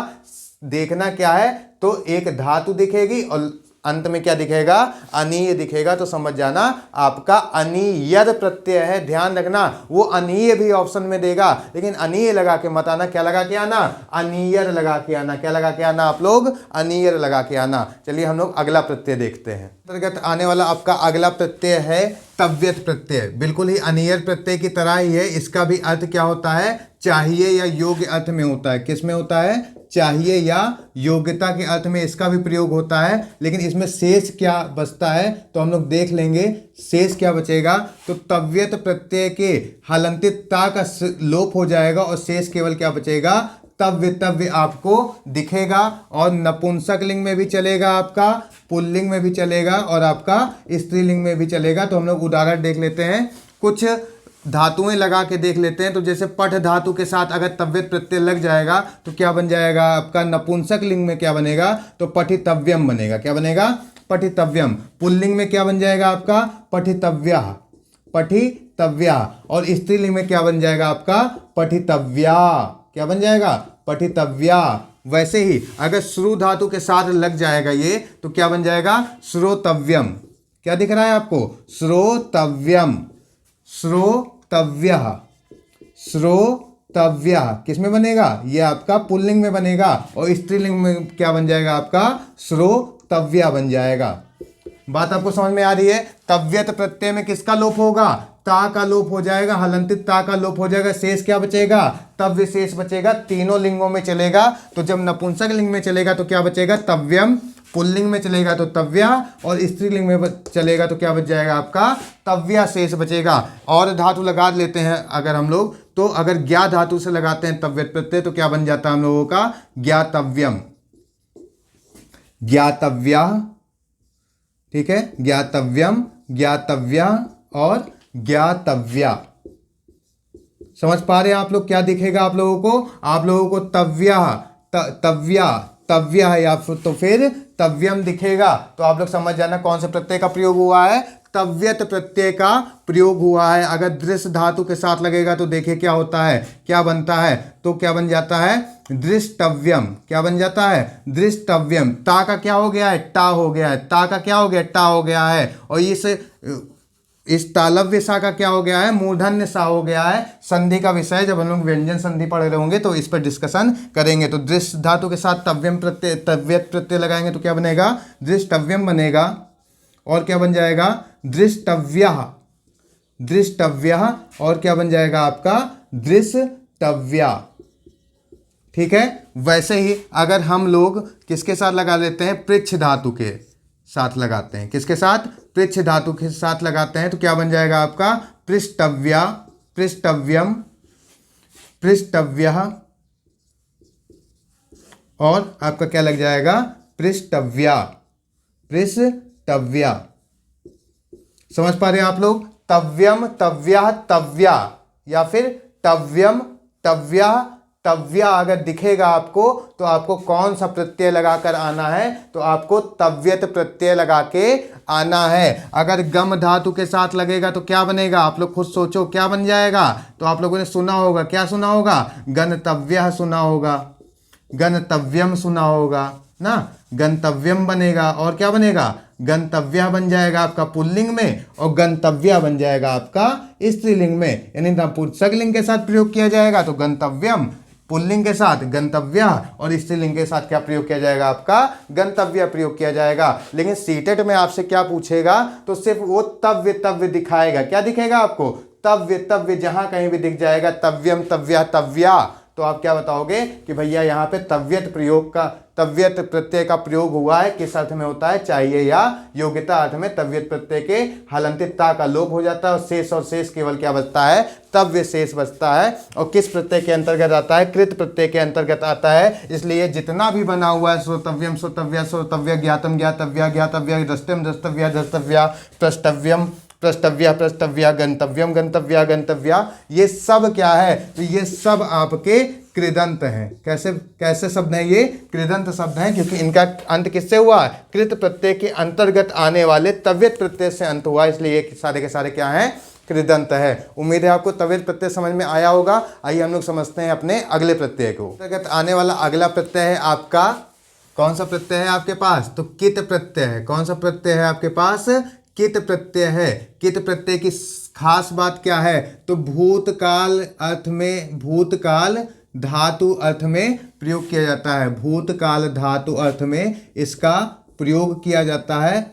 देखना क्या है, तो एक धातु दिखेगी और अंत में क्या दिखेगा, अनीय दिखेगा, तो समझ जाना आपका अनीयद प्रत्यय है। ध्यान रखना, वो अनीय भी ऑप्शन में देगा, लेकिन अनीय लगा के मत आना। क्या लगा के आना, अनीयर लगा के आना। क्या लगा के आना आप लोग, अनीयर लगा के आना। चलिए हम लोग अगला प्रत्यय देखते हैं। अंतर्गत आने वाला आपका अगला प्रत्यय है तव्यत प्रत्यय। बिल्कुल ही अनीयर प्रत्यय की तरह ही है। इसका भी अर्थ क्या होता है, चाहिए या योग्य अर्थ में होता है। किस में होता है, चाहिए या योग्यता के अर्थ में इसका भी प्रयोग होता है। लेकिन इसमें शेष क्या बचता है, तो हम लोग देख लेंगे शेष क्या बचेगा। तो तव्यत प्रत्यय के हलंतित ता का लोप हो जाएगा और शेष केवल क्या बचेगा, तव्य, तव्य आपको दिखेगा। और नपुंसक लिंग में भी चलेगा आपका, पुल्लिंग में भी चलेगा और आपका स्त्रीलिंग में भी चलेगा। तो हम लोग उदाहरण देख लेते हैं, कुछ धातुएं लगा के देख लेते हैं। तो जैसे पठ धातु के साथ अगर तव्यत प्रत्यय लग जाएगा तो क्या बन जाएगा आपका, नपुंसक लिंग में क्या बनेगा, तो पठितव्यम बनेगा। क्या बनेगा, पठितव्यम। पुल्लिंग में क्या बन जाएगा आपका, पठितव्यः, पठितव्यः। और स्त्रीलिंग में क्या बन जाएगा आपका, पठितव्या। क्या बन जाएगा, पठितव्या। वैसे ही अगर श्रु धातु के साथ लग जाएगा ये, तो क्या बन जाएगा, श्रोतव्यम। क्या दिख रहा है आपको, श्रोतव्यम, श्रोतव्यः, श्रोतव्यः। किस में बनेगा, ये आपका पुल्लिंग में बनेगा। और स्त्रीलिंग में क्या बन जाएगा आपका, श्रोतव्या बन जाएगा। बात आपको समझ में आ रही है। तव्यत प्रत्यय में किसका लोप होगा, ता का लोप हो जाएगा, हलंतित ता का लोप हो जाएगा। शेष क्या बचेगा, तव्य शेष बचेगा। तीनों लिंगों में चलेगा। तो जब नपुंसक लिंग में चलेगा तो क्या बचेगा, तव्यम। पुल्लिंग में चलेगा तो तव्या, और स्त्रीलिंग में चलेगा तो क्या बच जाएगा आपका, तव्या शेष बचेगा। और धातु लगा लेते हैं अगर हम लोग, तो अगर ज्ञा धातु से लगाते हैं तव्यत प्रत्यय तो क्या बन जाता है हम लोगों का, ज्ञातव्यम, ज्ञातव्या। ठीक है, ज्ञातव्यम, ज्ञातव्या और ज्ञातव्या। समझ पा रहे हैं आप लोग, क्या दिखेगा आप लोगों को, आप लोगों को तव्या, तव्या, तव्या है या तो फिर तव्यम दिखेगा। तो आप लोग समझ जाना कौन से प्रत्यय का प्रयोग हुआ है, तव्यत प्रत्यय का प्रयोग हुआ है। अगर दृश्य धातु के साथ लगेगा तो देखिए क्या होता है, क्या बनता है, तो क्या बन जाता है, दृष्टव्यम। क्या बन जाता है, दृष्टव्यम। ता का क्या हो गया है, टा हो गया है। ता का क्या हो गया, टा हो गया है। और इस तालव्य सा का क्या हो गया है, मूर्धन्य सा हो गया है। संधि का विषय जब हम लोग व्यंजन संधि पढ़ रहे होंगे तो इस पर डिस्कशन करेंगे। तो दृश्य धातु के साथ तव्यम प्रत्यय, तव्यत प्रत्यय लगाएंगे तो क्या बनेगा, दृष्टव्यम बनेगा। और क्या बन जाएगा, दृष्टव्यः, दृष्टव्यः। और क्या बन जाएगा आपका, दृष्टव्या। ठीक है। वैसे ही अगर हम लोग किसके साथ लगा लेते हैं, पृच्छ धातु के साथ लगाते हैं, किसके साथ, पृच्छ धातु के साथ लगाते हैं तो क्या बन जाएगा आपका, पृष्ठव्या, पृष्ठव्यम, पृष्ठव्यः। और आपका क्या लग जाएगा, पृष्ठव्या, पृष्ठव्या। समझ पा रहे हैं आप लोग, तव्यम, तव्या, तव्या, या फिर तव्यम, तव्या, तव्या अगर दिखेगा आपको तो आपको कौन सा प्रत्यय लगाकर आना है, तो आपको तव्यत प्रत्यय लगा के आना है। अगर गम धातु के साथ लगेगा तो क्या बनेगा, आप लोग खुद सोचो क्या बन जाएगा। तो आप लोगों ने सुना होगा, क्या सुना होगा, गंतव्यः सुना होगा, गंतव्यम सुना होगा ना, गंतव्यम बनेगा। और क्या बनेगा, गंतव्य बन जाएगा आपका पुल्लिंग में, और गंतव्या बन जाएगा आपका स्त्रीलिंग में। यानी नपुंसक लिंग के साथ प्रयोग किया जाएगा तो गंतव्यम, पुल्लिंग के साथ गंतव्या, और स्त्रीलिंग के साथ क्या प्रयोग किया जाएगा, आपका गंतव्य प्रयोग किया जाएगा। लेकिन सीटेट में आपसे क्या पूछेगा, तो सिर्फ वो तव्य, तव्य दिखाएगा। क्या दिखेगा आपको, तव्य, तव्य। जहां कहीं भी दिख जाएगा तव्यम, तव्या, तव्या, तो आप क्या बताओगे कि भैया यहाँ पे तव्यत प्रत्यय का प्रयोग हुआ है। किस अर्थ में होता है? चाहिए या योग्यता अर्थ में तव्यत प्रत्यय के हलंतित ता का लोप हो जाता है और शेष केवल क्या बचता है? तव्य शेष बचता है। और किस प्रत्यय के अंतर्गत आता है? कृत प्रत्यय के अंतर्गत आता है। इसलिए जितना भी बना हुआ है श्रोतव्यम श्रोतव्या श्रोतव्य, ज्ञातम ज्ञातव्या ज्ञातव्या, द्रष्टव्यम द्रष्टव्या द्रष्टव्या, प्रष्टव्यम प्रष्टव्या प्रष्टव्या, गंतव्यम गंतव्या गंतव्या, ये सब क्या है? तो ये सब आपके कृदंत हैं। कैसे शब्द हैं ये? कृदंत शब्द हैं, क्योंकि इनका अंत किससे हुआ? कृत प्रत्यय के अंतर्गत आने वाले तव्यत प्रत्यय से अंत हुआ, इसलिए ये सारे के सारे क्या हैं? कृदंत है। उम्मीद है आपको तव्यत प्रत्यय समझ में आया होगा। आइए हम लोग समझते हैं अपने अगले प्रत्यय को। अंतर्गत आने वाला अगला प्रत्यय है आपका, कौन सा प्रत्यय है आपके पास? तो कित प्रत्यय है। कौन सा प्रत्यय है आपके पास? कित प्रत्यय है। कित प्रत्यय की खास बात क्या है? तो भूतकाल अर्थ में, भूतकाल धातु अर्थ में प्रयोग किया जाता है। भूतकाल धातु अर्थ में इसका प्रयोग किया जाता है।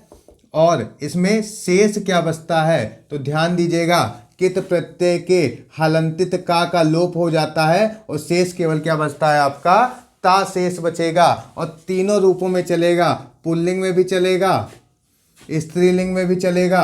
और इसमें शेष क्या बचता है? तो ध्यान दीजिएगा, कित प्रत्यय के हलंतित का लोप हो जाता है और शेष केवल क्या बचता है आपका? ता शेष बचेगा। और तीनों रूपों में चलेगा, पुल्लिंग में भी चलेगा, स्त्रीलिंग में भी चलेगा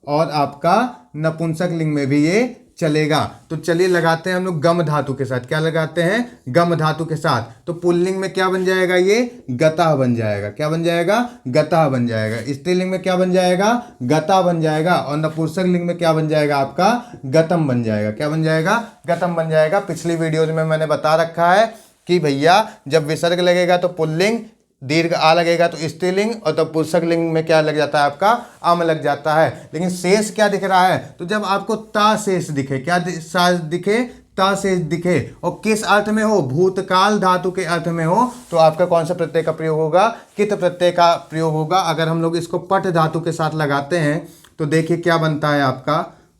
और आपका नपुंसक लिंग में भी ये चलेगा। तो चलिए लगाते हैं हम लोग गम धातु के साथ। क्या लगाते हैं? गम धातु के साथ। तो पुल्लिंग में क्या बन जाएगा? ये गतः बन जाएगा। क्या बन जाएगा? गतः बन जाएगा। स्त्रीलिंग में क्या बन जाएगा? गता बन जाएगा। और नपुंसक लिंग में क्या बन जाएगा आपका? गतम बन जाएगा। क्या बन जाएगा? गतम बन जाएगा। पिछली वीडियोज में मैंने बता रखा है कि भैया जब विसर्ग लगेगा तो पुल्लिंग, दीर्घ आ लगेगा तो स्त्रीलिंग, और तब पुंसक लिंग में क्या लग जाता है आपका? अम लग जाता है। लेकिन शेष क्या दिख रहा है? तो जब आपको ता शेष दिखे, क्या दिखे? ता शेष दिखे, और किस अर्थ में हो? भूतकाल धातु के अर्थ में हो, तो आपका कौन सा प्रत्यय का प्रयोग होगा? कित प्रत्यय का प्रयोग होगा। अगर हम लोग इसको पठ धातु के साथ लगाते हैं तो देखिए क्या बनता है आपका?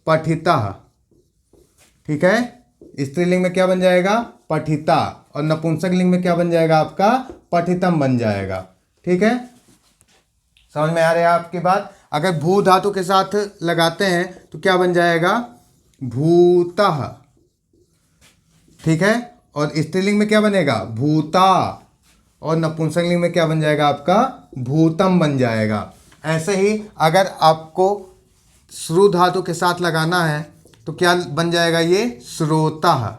पठितः। ठीक है, स्त्रीलिंग में क्या बन जाएगा? पठिता। और नपुंसक लिंग में क्या बन जाएगा आपका? पठितम बन जाएगा। ठीक है, समझ में आ रही है आपकी बात? अगर भू धातु के साथ लगाते हैं तो क्या बन जाएगा? भूतः। ठीक है, और स्त्रीलिंग में क्या बनेगा? भूता। और नपुंसक लिंग में क्या बन जाएगा आपका? भूतम बन जाएगा। ऐसे ही अगर आपको श्रु धातु के साथ लगाना है तो क्या बन जाएगा? ये श्रोतः।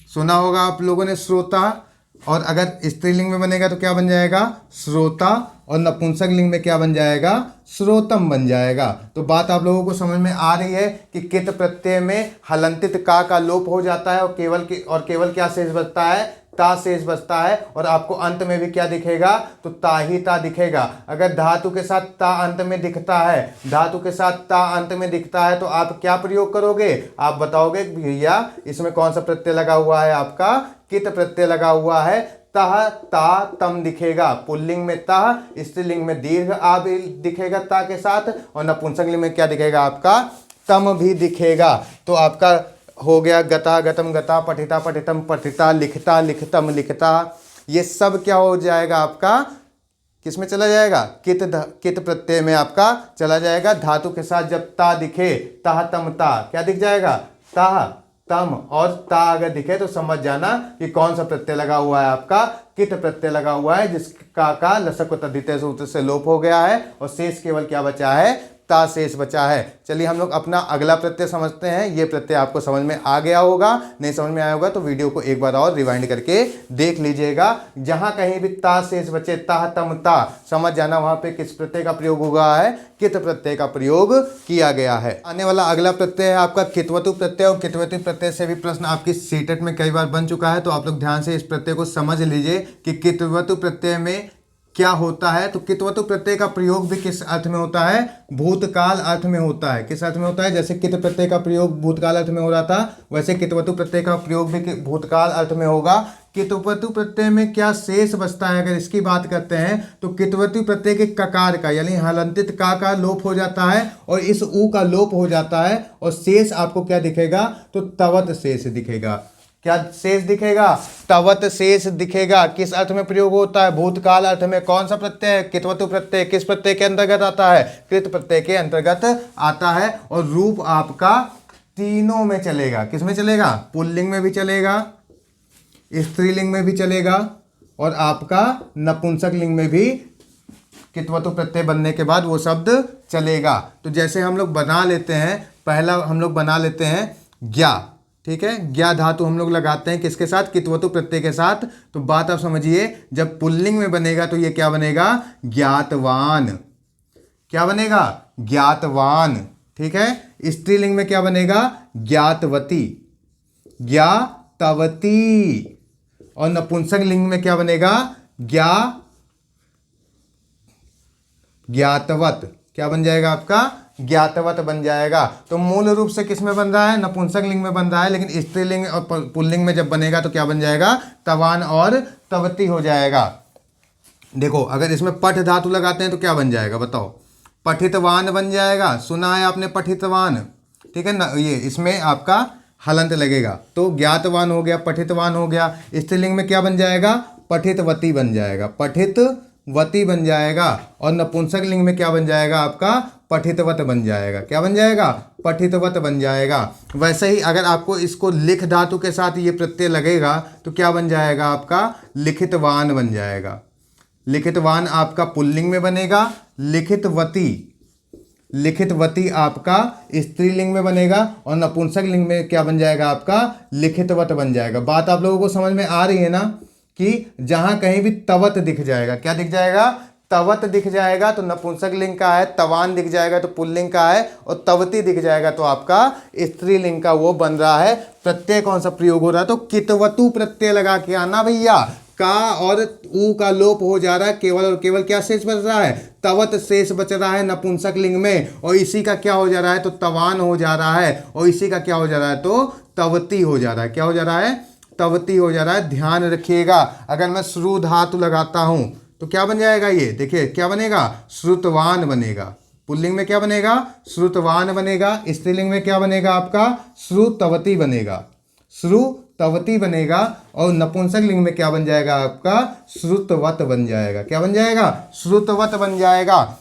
सुना होगा आप लोगों ने श्रोता। और अगर स्त्रीलिंग में बनेगा तो क्या बन जाएगा? श्रोता। और नपुंसक लिंग में क्या बन जाएगा? श्रोतम बन जाएगा। तो बात आप लोगों को समझ में आ रही है कि कित प्रत्यय में हलंतित का लोप हो जाता है और केवल क्या शेष बचता है? ता शेष बचता है। और आपको अंत में भी क्या दिखेगा? तो ता ही ता दिखेगा। अगर धातु के साथ ता अंत में दिखता है, धातु के साथ ता अंत में दिखता है, तो आप क्या प्रयोग करोगे? आप बताओगे भैया इसमें कौन सा प्रत्यय लगा हुआ है? आपका कित प्रत्यय लगा हुआ है। तह ता तम दिखेगा। पुल्लिंग में तह, स्त्रीलिंग में दीर्घ आ भी दिखेगा ता के साथ, और नपुंसक लिंग में क्या दिखेगा आपका? तम भी दिखेगा। तो आपका हो गया गता गतम गता, पठिता पठितम पठिता, लिखता लिखतम लिखता। ये सब क्या हो जाएगा आपका? किस में चला जाएगा? कित प्रत्यय में आपका चला जाएगा। धातु के साथ जब ता दिखे, ता तम ता, क्या दिख जाएगा? ता तम और ता अगर दिखे तो समझ जाना कि कौन सा प्रत्यय लगा हुआ है आपका? कित प्रत्यय लगा हुआ है, जिसका का लसक तद्धित सूत्र से लोप हो गया है और शेष केवल क्या बचा है? ता शेष बचा है। चलिए हम लोग अपना अगला प्रत्यय समझते हैं। ये प्रत्यय आपको समझ में आ गया होगा, नहीं समझ में आया होगा तो वीडियो को एक बार और रिवाइंड करके देख लीजिएगा। जहां कहीं भी ता शेष बचे, ता तम ता, समझ जाना वहां पे किस प्रत्यय का प्रयोग हुआ है? कित प्रत्यय का प्रयोग किया गया है। आने वाला अगला प्रत्यय है आपका कित्वतु प्रत्यय। और कित्वतु प्रत्यय से भी प्रश्न आपकी सीटेट में कई बार बन चुका है, तो आप लोग ध्यान से इस प्रत्यय को समझ लीजिए कि कित्वतु प्रत्यय में क्या होता है। तो कित्वतु प्रत्यय का प्रयोग भी किस अर्थ में होता है? भूतकाल अर्थ में होता है। किस अर्थ में होता है? जैसे कित प्रत्यय का प्रयोग भूतकाल अर्थ में हो रहा था, वैसे कित्वतु प्रत्यय का प्रयोग भी भूतकाल अर्थ में होगा। कित्वतु प्रत्यय में क्या शेष बचता है? अगर इसकी बात करते हैं तो कित्वतु प्रत्यय के ककार का यानी हलंतित का लोप हो जाता है और इस ऊ का लोप हो जाता है, और शेष आपको क्या दिखेगा? तो तवत शेष दिखेगा। क्या शेष दिखेगा? तवत शेष दिखेगा। किस अर्थ में प्रयोग होता है? भूतकाल अर्थ में। कौन सा प्रत्यय है? कित्वतु प्रत्यय। किस प्रत्यय के अंतर्गत आता है? कृत प्रत्यय के अंतर्गत आता है। और रूप आपका तीनों में चलेगा। किस में चलेगा? पुल्लिंग में भी चलेगा, स्त्रीलिंग में भी चलेगा और आपका नपुंसक लिंग में भी कित्वतु प्रत्यय बनने के बाद वो शब्द चलेगा। तो जैसे हम लोग बना लेते हैं, पहला हम लोग बना लेते हैं ज्ञा, ठीक है। ज्ञा धातु हम लोग लगाते हैं किसके साथ? कित्वतु प्रत्यय के साथ। तो बात आप समझिए, जब पुल्लिंग में बनेगा तो ये क्या बनेगा? ज्ञातवान। क्या बनेगा? ज्ञातवान, ठीक है। स्त्रीलिंग में क्या बनेगा? ज्ञातवती, ज्ञातवती। और नपुंसक लिंग में क्या बनेगा? ज्ञातवत। क्या बन जाएगा आपका? ज्ञातवत बन जाएगा। तो मूल रूप से किस में बन रहा है? नपुंसक लिंग में बन रहा है, लेकिन स्त्रीलिंग और पुल्लिंग में जब बनेगा तो क्या बन जाएगा? तवान और तवती हो जाएगा। देखो, अगर इसमें पठ धातु लगाते हैं तो क्या बन जाएगा बताओ? पठितवान बन जाएगा। सुना है आपने पठितवान, ठीक है ना। ये इसमें आपका हलंत लगेगा, तो ज्ञातवान हो गया, पठितवान हो गया। स्त्रीलिंग में क्या बन जाएगा? पठितवती बन जाएगा, पठितवती बन जाएगा। और नपुंसक लिंग में क्या बन जाएगा आपका? पठितवत बन जाएगा। क्या बन जाएगा? पठितवत बन जाएगा। वैसे ही अगर आपको इसको लिख धातु के साथ ये प्रत्यय लगेगा तो क्या बन जाएगा आपका? लिखितवान बन जाएगा। लिखितवान आपका पुल्लिंग में बनेगा। लिखितवती, लिखितवती आपका स्त्रीलिंग में बनेगा। और नपुंसक लिंग में क्या बन जाएगा आपका? लिखितवत बन जाएगा। बात आप लोगों को समझ में आ रही है ना, कि जहां कहीं भी तवत दिख जाएगा, क्या दिख जाएगा? तवत दिख जाएगा तो नपुंसक लिंग का है, तवान दिख जाएगा तो पुल्लिंग का है, और तवती दिख जाएगा तो आपका स्त्रीलिंग का वो बन रहा है। प्रत्यय कौन सा प्रयोग हो रहा है? तो कित्वतु प्रत्यय लगा के आना भैया। का और ऊ का लोप हो जा रहा है, केवल और केवल क्या शेष बच रहा है? तवत शेष बच रहा है नपुंसक लिंग में। और इसी का क्या हो जा रहा है? तो तवान हो जा रहा है। और इसी का क्या हो जा रहा है? तो तवती हो जा रहा है। क्या हो जा रहा है? तवती हो जा रहा है। ध्यान रखिएगा, अगर मैं श्रु धातु लगाता हूं तो क्या बन जाएगा? ये देखिए क्या बनेगा? श्रुतवान बनेगा। पुल्लिंग में क्या बनेगा? श्रुतवान बनेगा। स्त्रीलिंग में क्या बनेगा आपका? श्रुतवती बनेगा, श्रुतवती बनेगा। और नपुंसक लिंग में क्या बन जाएगा आपका? श्रुतवत बन जाएगा। क्या बन जाएगा? श्रुतवत बन जाएगा।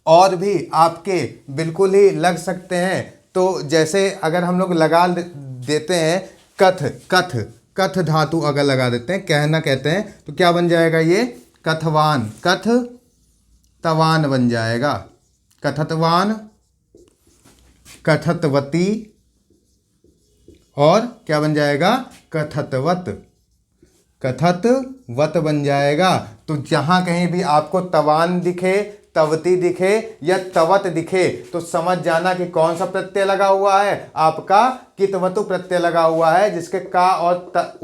और भी आपके बिल्कुल ही लग सकते हैं। तो जैसे अगर हम लोग लगा देते हैं कथ, कथ, कथ धातु अगर लगा देते हैं, कहना कहते हैं, तो क्या बन जाएगा? ये कथवान, कथ तवान बन जाएगा। कथतवान, कथतवती, और क्या बन जाएगा? कथतवत, कथतवत बन जाएगा। तो जहां कहीं भी आपको तवान दिखे, तवती दिखे या तवत दिखे तो समझ जाना कि कौन सा प्रत्यय लगा हुआ है? आपका कित्वतु प्रत्यय लगा हुआ है, जिसके का और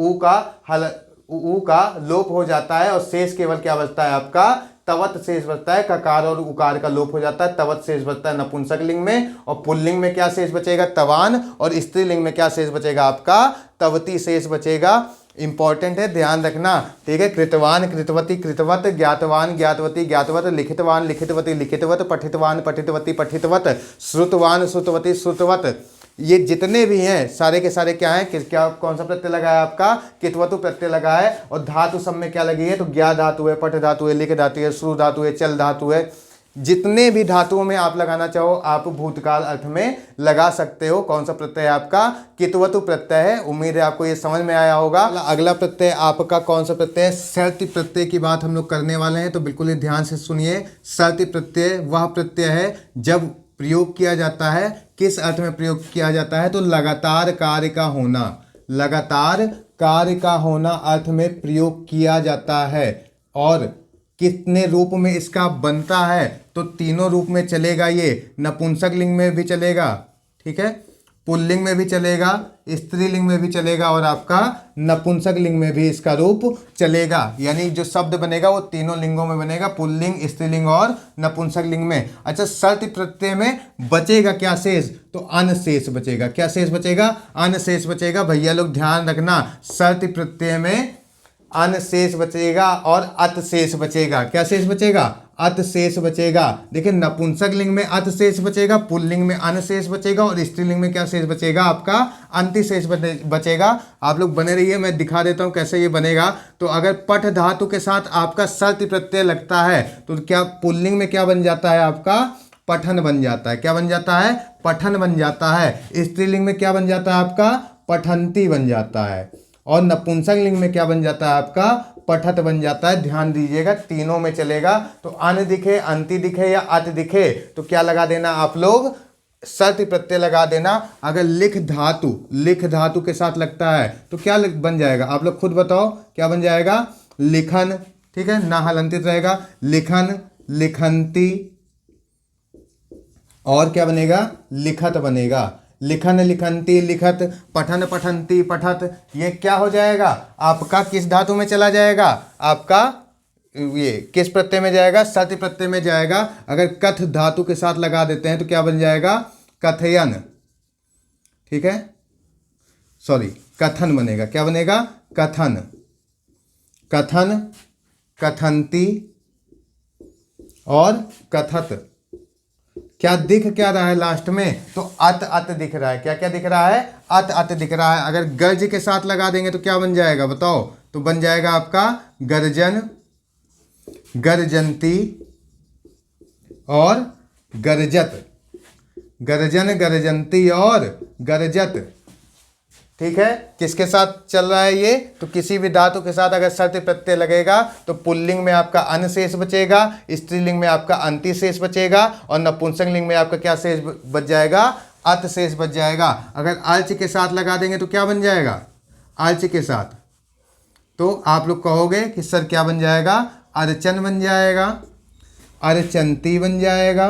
ऊ का लोप हो जाता है और शेष केवल क्या बचता है आपका? तवत शेष बचता है। ककार और उकार का लोप हो जाता है, तवत शेष बचता है नपुंसक लिंग में। और पुल्लिंग में क्या शेष बचेगा? तवान। और स्त्रीलिंग में क्या शेष बचेगा आपका? तवती शेष बचेगा। इंपॉर्टेंट है, ध्यान रखना, ठीक है। कृतवान, कृतवती, कृतवत, ज्ञातवान, ज्ञातवती, ज्ञातवत, लिखितवान, लिखितवती, लिखितवत, पठितवान, पठितवती, पठितवत, श्रुतवान, श्रुतवती, श्रुतवत। ये जितने भी हैं सारे के सारे क्या हैं? क्या कौन सा प्रत्यय लगा है आपका? कित्वतु प्रत्यय लगा है। और धातु सब में क्या लगी है? तो ज्ञा धातु है, पठ धातु है, लिख धातु है, श्रु धातु है, चल धातु है। जितने भी धातुओं में आप लगाना चाहो आप भूतकाल अर्थ में लगा सकते हो। कौन सा प्रत्यय है आपका? कित्वतु प्रत्यय है। उम्मीद है आपको ये समझ में आया होगा। अगला प्रत्यय आपका कौन सा प्रत्यय है? सर्ति प्रत्यय की बात हम लोग करने वाले हैं, तो बिल्कुल ही ध्यान से सुनिए। सर्ति प्रत्यय वह प्रत्यय है जब प्रयोग किया जाता है, किस अर्थ में प्रयोग किया जाता है? तो लगातार कार्य का होना, लगातार कार्य का होना अर्थ में प्रयोग किया जाता है। और कितने रूप में इसका बनता है? तो तीनों रूप में चलेगा। ये नपुंसक लिंग में भी चलेगा, ठीक है, पुल्लिंग में भी चलेगा, स्त्रीलिंग में भी चलेगा, और आपका नपुंसक लिंग में भी इसका रूप चलेगा। यानी जो शब्द बनेगा वो तीनों लिंगों में बनेगा, पुल्लिंग, स्त्रीलिंग और नपुंसक लिंग में। अच्छा, सर्ति प्रत्यय में बचेगा क्या शेष? तो अन शेष बचेगा। क्या शेष बचेगा? अन शेष बचेगा। भैया लोग ध्यान रखना, सर्ति प्रत्यय में अन शेष बचेगा और अत शेष बचेगा। क्या शेष बचेगा? अत शेष बचेगा। देखिए, नपुंसक लिंग में अत शेष बचेगा, पुल्लिंग में अन शेष बचेगा, और स्त्रीलिंग में क्या शेष बचेगा? आपका अंति शेष बचेगा। आप लोग बने रहिए, मैं दिखा देता हूं कैसे ये बनेगा। तो अगर पठ धातु के साथ आपका सर्ति प्रत्यय लगता है तो क्या पुल्लिंग में क्या बन जाता है आपका? पठन बन जाता है। क्या बन जाता है? पठन बन जाता है। स्त्रीलिंग में क्या बन जाता है आपका? पठंती बन जाता है। और नपुंसक लिंग में क्या बन जाता है आपका, पठत बन जाता है। ध्यान दीजिएगा, तीनों में चलेगा। तो अन दिखे, अंति दिखे या अत दिखे तो क्या लगा देना आप लोग, सति प्रत्यय लगा देना। अगर लिख धातु के साथ लगता है तो क्या बन जाएगा, आप लोग खुद बताओ क्या बन जाएगा, लिखन, ठीक है, ना हलंतित रहेगा, लिखन, लिखंती, और क्या बनेगा, लिखत बनेगा, लिखन, लिखंती, लिखत, पठन, पठंती, पठत। ये क्या हो जाएगा आपका, किस धातु में चला जाएगा, आपका ये किस प्रत्यय में जाएगा, सति प्रत्यय में जाएगा। अगर कथ धातु के साथ लगा देते हैं तो क्या बन जाएगा, कथयन, ठीक है, सॉरी कथन बनेगा, क्या बनेगा, कथन, कथन, कथंती और कथत। क्या दिख क्या रहा है लास्ट में, तो अत दिख रहा है। क्या क्या दिख रहा है, अत दिख रहा है। अगर गर्ज के साथ लगा देंगे तो क्या बन जाएगा बताओ, तो बन जाएगा आपका गर्जन, गर्जंती और गर्जत, गर्जन, गर्जंती और गर्जत, ठीक है। किसके साथ चल रहा है ये, तो किसी भी धातु के साथ अगर सति प्रत्यय लगेगा तो पुल्लिंग में आपका अन शेष बचेगा, स्त्रीलिंग में आपका अंति शेष बचेगा और नपुंसक लिंग में आपका क्या शेष बच जाएगा, अत शेष बच जाएगा। अगर अर्च के साथ लगा देंगे तो क्या बन जाएगा, अर्च के साथ, तो आप लोग कहोगे कि सर क्या बन जाएगा, अर्चन बन जाएगा, अर्चंती बन जाएगा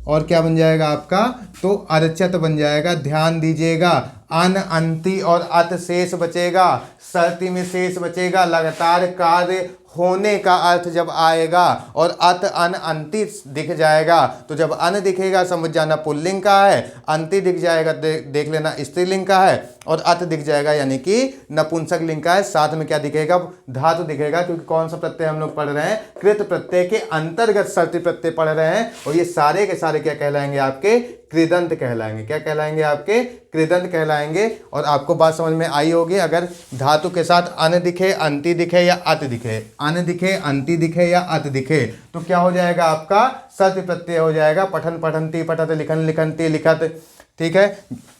और क्या बन जाएगा आपका, तो अर्चत बन जाएगा। ध्यान दीजिएगा, अन, अंति और अत शेष बचेगा, सर्ति में शेष बचेगा। लगातार कार्य होने का अर्थ जब आएगा और अत, अन, अंति दिख जाएगा तो जब अन दिखेगा समझ जाना पुल्लिंग का है, अंति दिख जाएगा देख लेना स्त्रीलिंग का है और अत दिख जाएगा यानी कि नपुंसक लिंग का है। साथ में क्या दिखेगा, धातु दिखेगा, क्योंकि कौन सा प्रत्यय हम लोग पढ़ रहे हैं, कृत प्रत्यय के अंतर्गत सर्ति प्रत्यय पढ़ रहे हैं और ये सारे के सारे क्या कहलाएंगे आपके, कृदंत कहलाएंगे। क्या कहलाएंगे आपके, कृदंत कहलाएंगे। और आपको बात समझ में आई होगी, अगर धातु के साथ अन दिखे, अंति दिखे या अत दिखे, अन दिखे, अंति दिखे या अत दिखे तो क्या हो जाएगा आपका, सर्ति प्रत्यय हो जाएगा। पठन, पठंती, पठत, लिखन, लिखंती, लिखत, ठीक है,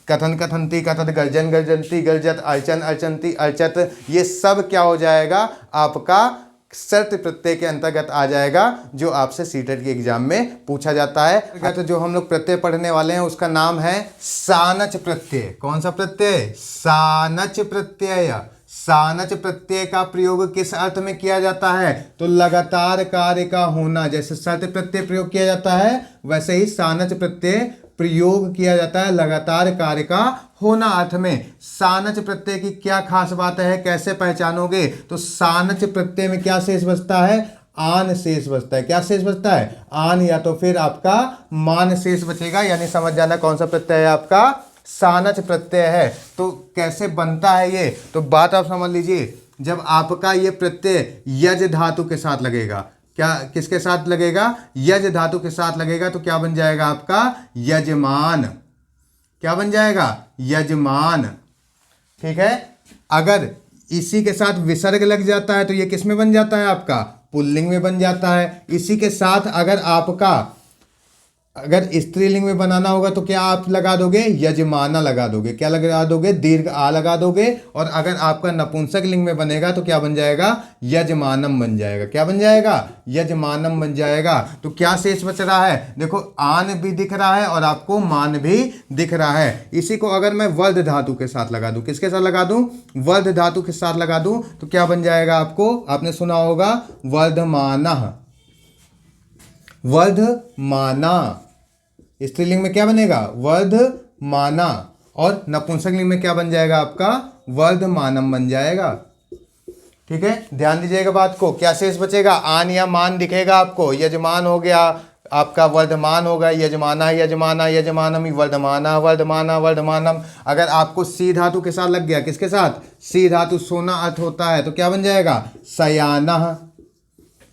कथन, कथंती, कथत, गर्जन, गर्जंती, गर्जत, अर्चन, अर्चंती, अर्चत, ये सब क्या हो जाएगा आपका सर्त प्रत्यय के अंतर्गत आ जाएगा, जो आपसे सीटेट के एग्जाम में पूछा जाता है। तो जो हम लोग प्रत्यय पढ़ने वाले हैं उसका नाम है सानच प्रत्यय। कौन सा प्रत्यय, सानच प्रत्यय। सानच प्रत्यय का प्रयोग किस अर्थ में किया जाता है, तो लगातार कार्य का होना। जैसे सर्त प्रत्यय प्रयोग किया जाता है वैसे ही सानच प्रत्यय प्रयोग किया जाता है, लगातार कार्य का होना अर्थ में। सानच प्रत्यय की क्या खास बात है, कैसे पहचानोगे, तो सानच प्रत्यय में क्या शेष बचता है, आन शेष बचता है। क्या शेष बचता है, आन या तो फिर आपका मान शेष बचेगा, यानी समझ जाना कौन सा प्रत्यय है आपका, सानच प्रत्यय है। तो कैसे बनता है ये, तो बात आप समझ लीजिए। जब आपका ये प्रत्यय यज धातु के साथ लगेगा, क्या किसके साथ लगेगा, यज धातु के साथ लगेगा तो क्या बन जाएगा आपका, यजमान। क्या बन जाएगा, यजमान, ठीक है। अगर इसी के साथ विसर्ग लग जाता है तो ये किस में बन जाता है आपका, पुल्लिंग में बन जाता है। इसी के साथ अगर आपका अगर स्त्रीलिंग में बनाना होगा तो क्या आप लगा दोगे, यजमाना लगा दोगे। क्या लगा दोगे, दीर्घ आ लगा दोगे। और अगर आपका नपुंसक लिंग में बनेगा तो क्या बन जाएगा, यजमानम बन जाएगा। क्या बन जाएगा, यजमानम बन जाएगा। तो क्या शेष बच रहा है, देखो आन भी दिख रहा है और आपको मान भी दिख रहा है। इसी को अगर मैं वर्ध धातु के साथ लगा दूं, किसके साथ लगा दूं, वर्ध धातु के साथ लगा दूं तो क्या बन जाएगा, आपको आपने सुना होगा वर्धमानः, वर्धमाना। स्त्रीलिंग में क्या बनेगा, वर्धमाना। और नपुंसक लिंग में क्या बन जाएगा आपका, वर्धमानम बन जाएगा। ठीक है, ध्यान दीजिएगा बात को। क्या शेष बचेगा, आन या मान दिखेगा आपको। यजमान हो गया आपका, वर्धमान होगा, यजमाना, यजमाना, यजमानम, वर्धमाना, वर्धमाना, वर्धमानम। अगर आपको सी धातु के साथ लग गया, किसके साथ, सी धातु सोना अर्थ होता है, तो क्या बन जाएगा, सयानः।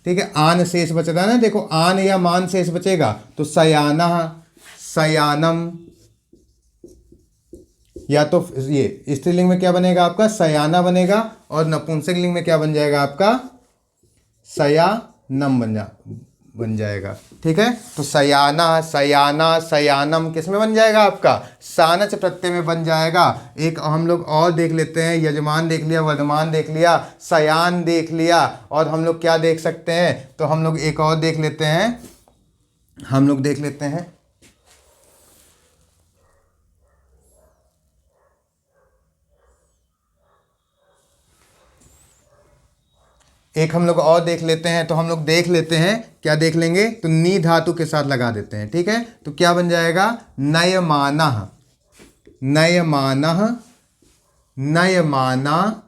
ठीक है, आन शेष बच रहा है ना, देखो आन या मान शेष बचेगा तो सयानः, सयानम। या तो ये स्त्रीलिंग में क्या बनेगा आपका, सयाना बनेगा। और नपुंसक लिंग में क्या बन जाएगा आपका, सयानम बन जाएगा। ठीक है, तो शयाना, शयाना, शयानम किस में बन जाएगा आपका? सानच प्रत्यय में बन जाएगा। एक हम लोग और देख लेते हैं, यजमान देख लिया, वर्धमान देख लिया, शयान देख लिया, और हम लोग क्या देख सकते हैं? तो हम लोग एक और देख लेते हैं, हम लोग देख लेते हैं, एक हम लोग और देख लेते हैं। तो हम लोग देख लेते हैं, क्या देख लेंगे? तो नी धातु के साथ लगा देते हैं। ठीक है, तो क्या बन जाएगा? नयमानः, नयमानः, नयमाना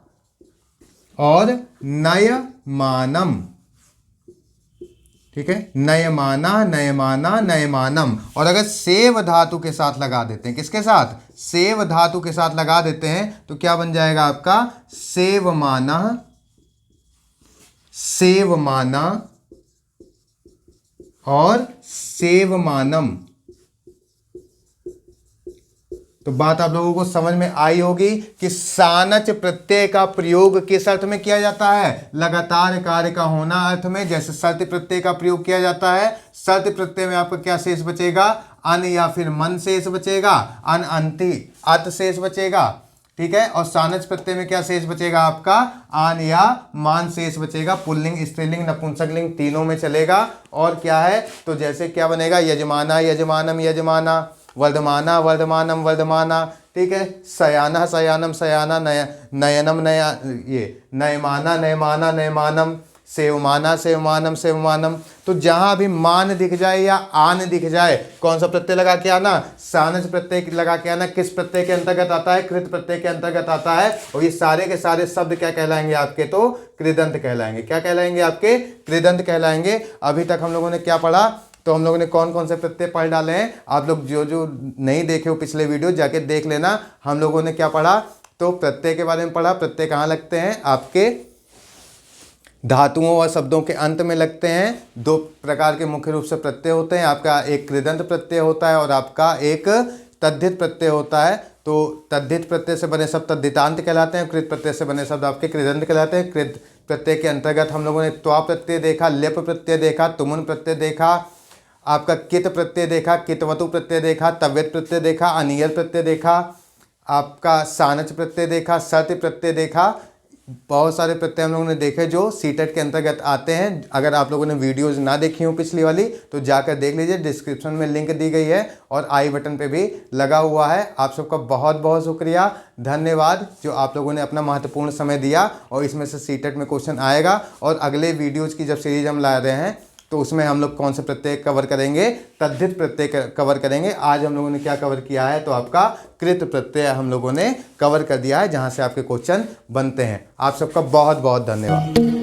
और नयमानम। ठीक है, नयमाना, नयमाना, नयमानम। और अगर सेव धातु के साथ लगा देते हैं, किसके साथ? सेव धातु के साथ लगा देते हैं, तो क्या बन जाएगा आपका? सेवमानः, सेवमाना और सेवमानम। तो बात आप लोगों को समझ में आई होगी कि सानच प्रत्यय का प्रयोग किस अर्थ में किया जाता है? लगातार कार्य का होना अर्थ में। जैसे शर्त प्रत्यय का प्रयोग किया जाता है, शर्त प्रत्यय में आपका क्या शेष बचेगा? अन या फिर मन शेष बचेगा, अन अंति अत शेष बचेगा। ठीक है, और सानच प्रत्यय में क्या शेष बचेगा आपका? आन या मान शेष बचेगा। पुल्लिंग, स्त्रीलिंग, नपुंसकलिंग तीनों में चलेगा। और क्या है? तो जैसे क्या बनेगा? यजमाना, यजमानम, यजमाना, वर्धमाना, वर्धमानम, वर्धमाना। ठीक है, शयाना, शयानम, शयाना, नयनम, नया, ये नयमाना, नयमाना, नयमानम, सेवमाना, सेवमानम, सेवमानम। तो जहां भी मान दिख जाए या आन दिख जाए, कौन सा प्रत्यय लगा के आना? सानच प्रत्यय लगा के आना। किस प्रत्यय के अंतर्गत आता है? कृत प्रत्यय के अंतर्गत आता है। और ये सारे के सारे शब्द क्या कहलाएंगे आपके? तो कृदंत कहलाएंगे। क्या कहलाएंगे आपके? कृदंत कहलाएंगे। अभी तक हम लोगों ने क्या पढ़ा? तो हम लोगों ने कौन कौन से प्रत्यय पढ़ डाले हैं? आप लोग जो जो नहीं देखे हो पिछले वीडियो जाके देख लेना। हम लोगों ने क्या पढ़ा? तो प्रत्यय के बारे में पढ़ा। प्रत्यय कहाँ लगते हैं? आपके धातुओं और शब्दों के अंत में लगते हैं। दो प्रकार के मुख्य रूप से प्रत्यय होते हैं। आपका एक कृदंत प्रत्यय होता है और आपका एक तद्धित प्रत्यय होता है। तो तद्धित प्रत्यय से बने शब्द तद्धितांत कहलाते हैं, कृत प्रत्यय से बने शब्द आपके कृदंत कहलाते हैं। कृत प्रत्यय के अंतर्गत हम लोगों ने त्वा प्रत्यय देखा, लेप प्रत्यय देखा, तुमुन प्रत्यय देखा, आपका कित प्रत्यय देखा, कितवतु प्रत्यय देखा, तव्यत प्रत्यय देखा, अनियत प्रत्यय देखा, आपका सानच प्रत्यय देखा, सत्य प्रत्यय देखा। बहुत सारे प्रत्यय हम लोगों ने देखे जो सीटेट के अंतर्गत आते हैं। अगर आप लोगों ने वीडियोस ना देखी हो पिछली वाली तो जाकर देख लीजिए, डिस्क्रिप्शन में लिंक दी गई है और आई बटन पे भी लगा हुआ है। आप सबका बहुत बहुत शुक्रिया, धन्यवाद जो आप लोगों ने अपना महत्वपूर्ण समय दिया। और इसमें से सीटेट में क्वेश्चन आएगा। और अगले वीडियोज़ की जब सीरीज हम ला रहे हैं तो उसमें हम लोग कौन से प्रत्यय कवर करेंगे? तद्धित प्रत्यय कवर करेंगे। आज हम लोगों ने क्या कवर किया है? तो आपका कृत प्रत्यय हम लोगों ने कवर कर दिया है, जहां से आपके क्वेश्चन बनते हैं। आप सबका बहुत बहुत धन्यवाद।